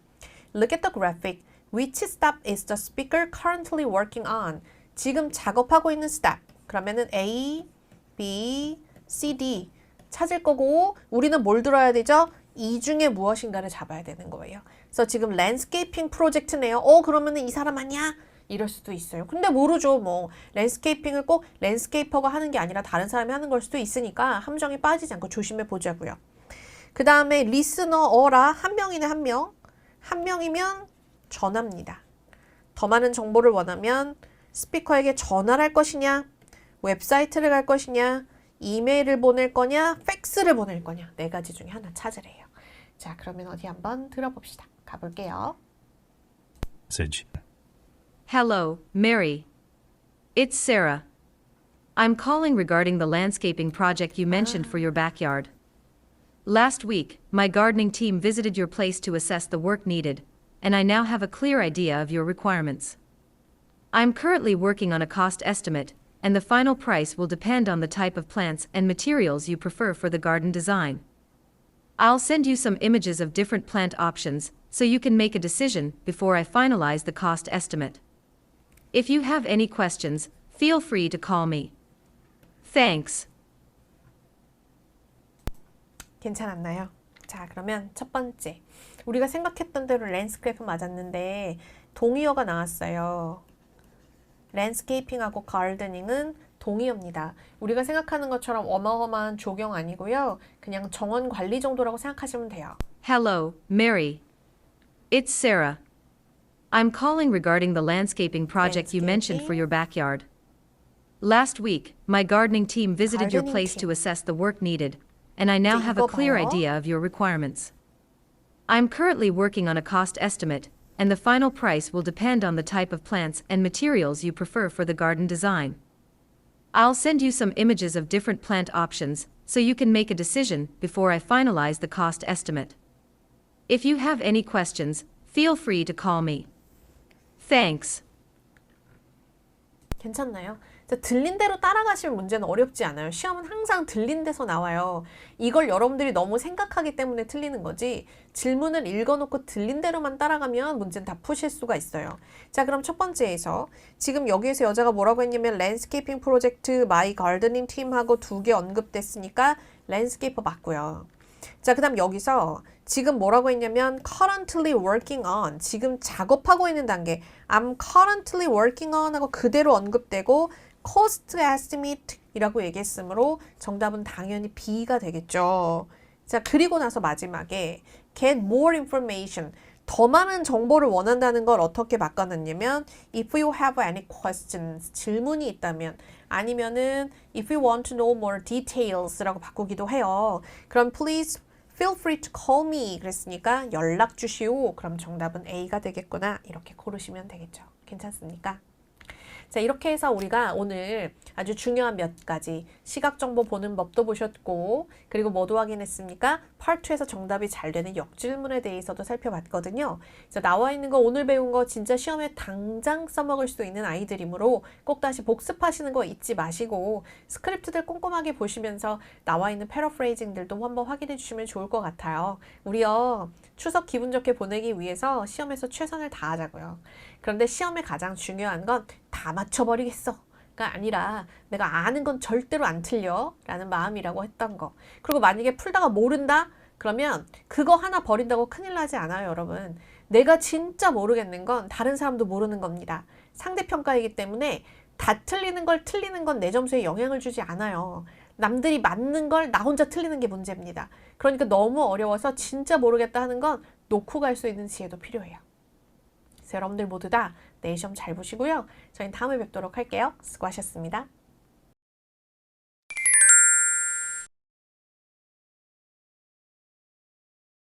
S1: Look at the graphic. Which step is the speaker currently working on? 지금 작업하고 있는 step. 그러면은 A, B, C, D 찾을 거고 우리는 뭘 들어야 되죠? 이 중에 무엇인가를 잡아야 되는 거예요. 그래서 지금 랜드스케이핑 프로젝트네요. 그러면은 이 사람 아니야? 이럴 수도 있어요. 근데 모르죠. 뭐 랜드스케이핑을 꼭 랜드스케이퍼가 하는 게 아니라 다른 사람이 하는 걸 수도 있으니까 함정에 빠지지 않고 조심해 보자고요. 그 다음에 리스너어라 한 명이네 한 명. 한 명이면 전화입니다. 더 많은 정보를 원하면 스피커에게 전화를 할 것이냐, 웹사이트를 갈 것이냐, 이메일을 보낼 거냐, 팩스를 보낼 거냐. 네 가지 중에 하나 찾으래요. 자, 그러면 어디 한번 들어봅시다. 가볼게요.
S2: Message.
S9: Hello, Mary. It's Sarah. I'm calling regarding the landscaping project you mentioned for your backyard. Last week, my gardening team visited your place to assess the work needed, and I now have a clear idea of your requirements. I'm currently working on a cost estimate, and the final price will depend on the type of plants and materials you prefer for the garden design. I'll send you some images of different plant options so you can make a decision before I finalize the cost estimate. If you have any questions, feel free to call me. Thanks.
S1: 괜찮았나요? 자, 그러면 첫 번째. 우리가 생각했던 대로 랜드스케이프 맞았는데 동의어가 나왔어요. 랜드스케이핑하고 가르드닝은 동의어입니다. 우리가 생각하는 것처럼 어마어마한 조경 아니고요. 그냥 정원 관리 정도라고 생각하시면 돼요.
S9: Hello, Mary. It's Sarah. I'm calling regarding the landscaping project you mentioned for your backyard. Last week, my gardening team visited your place to assess the work needed, and I now have a clear idea of your requirements. I'm currently working on a cost estimate, and the final price will depend on the type of plants and materials you prefer for the garden design. I'll send you some images of different plant options so you can make a decision before I finalize the cost estimate. If you have any questions, feel free to call me. Thanks.
S1: 괜찮나요? 자, 들린 대로 따라가시면 문제는 어렵지 않아요. 시험은 항상 들린 데서 나와요. 이걸 여러분들이 너무 생각하기 때문에 틀리는 거지, 질문을 읽어놓고 들린 대로만 따라가면 문제는 다 푸실 수가 있어요. 자, 그럼 첫 번째에서 지금 여기에서 여자가 뭐라고 했냐면 랜드스케이핑 프로젝트 마이 가르드닝 팀하고 2개 언급됐으니까 랜드스케이퍼 맞고요. 자, 그 다음 여기서 지금 뭐라고 했냐면 currently working on, 지금 작업하고 있는 단계, I'm currently working on 하고 그대로 언급되고 cost estimate 이라고 얘기했으므로 정답은 당연히 B가 되겠죠. 자, 그리고 나서 마지막에 get more information, 더 많은 정보를 원한다는 걸 어떻게 바꿔놨냐면 if you have any questions, 질문이 있다면, 아니면은 if you want to know more details 라고 바꾸기도 해요. 그럼 please feel free to call me 그랬으니까 연락 주시오. 그럼 정답은 A가 되겠구나. 이렇게 고르시면 되겠죠. 괜찮습니까? 자, 이렇게 해서 우리가 오늘 아주 중요한 몇 가지 시각정보 보는 법도 보셨고, 그리고 뭐도 확인했습니까? Part 2에서 정답이 잘 되는 역질문에 대해서도 살펴봤거든요. 자, 나와 있는 거 오늘 배운 거 진짜 시험에 당장 써먹을 수 있는 아이들이므로 꼭 다시 복습하시는 거 잊지 마시고 스크립트들 꼼꼼하게 보시면서 나와 있는 패러프레이징들도 한번 확인해 주시면 좋을 것 같아요. 우리요, 추석 기분 좋게 보내기 위해서 시험에서 최선을 다하자고요. 그런데 시험에 가장 중요한 건 다 맞춰버리겠어가 아니라 내가 아는 건 절대로 안 틀려 라는 마음이라고 했던 거. 그리고 만약에 풀다가 모른다? 그러면 그거 하나 버린다고 큰일 나지 않아요, 여러분. 내가 진짜 모르겠는 건 다른 사람도 모르는 겁니다. 상대평가이기 때문에 다 틀리는 걸 틀리는 건 내 점수에 영향을 주지 않아요. 남들이 맞는 걸 나 혼자 틀리는 게 문제입니다. 그러니까 너무 어려워서 진짜 모르겠다 하는 건 놓고 갈 수 있는 지혜도 필요해요. 그래서 여러분들 모두 다 내일 시험 잘 보시고요. 저희는 다음에 뵙도록 할게요. 수고하셨습니다.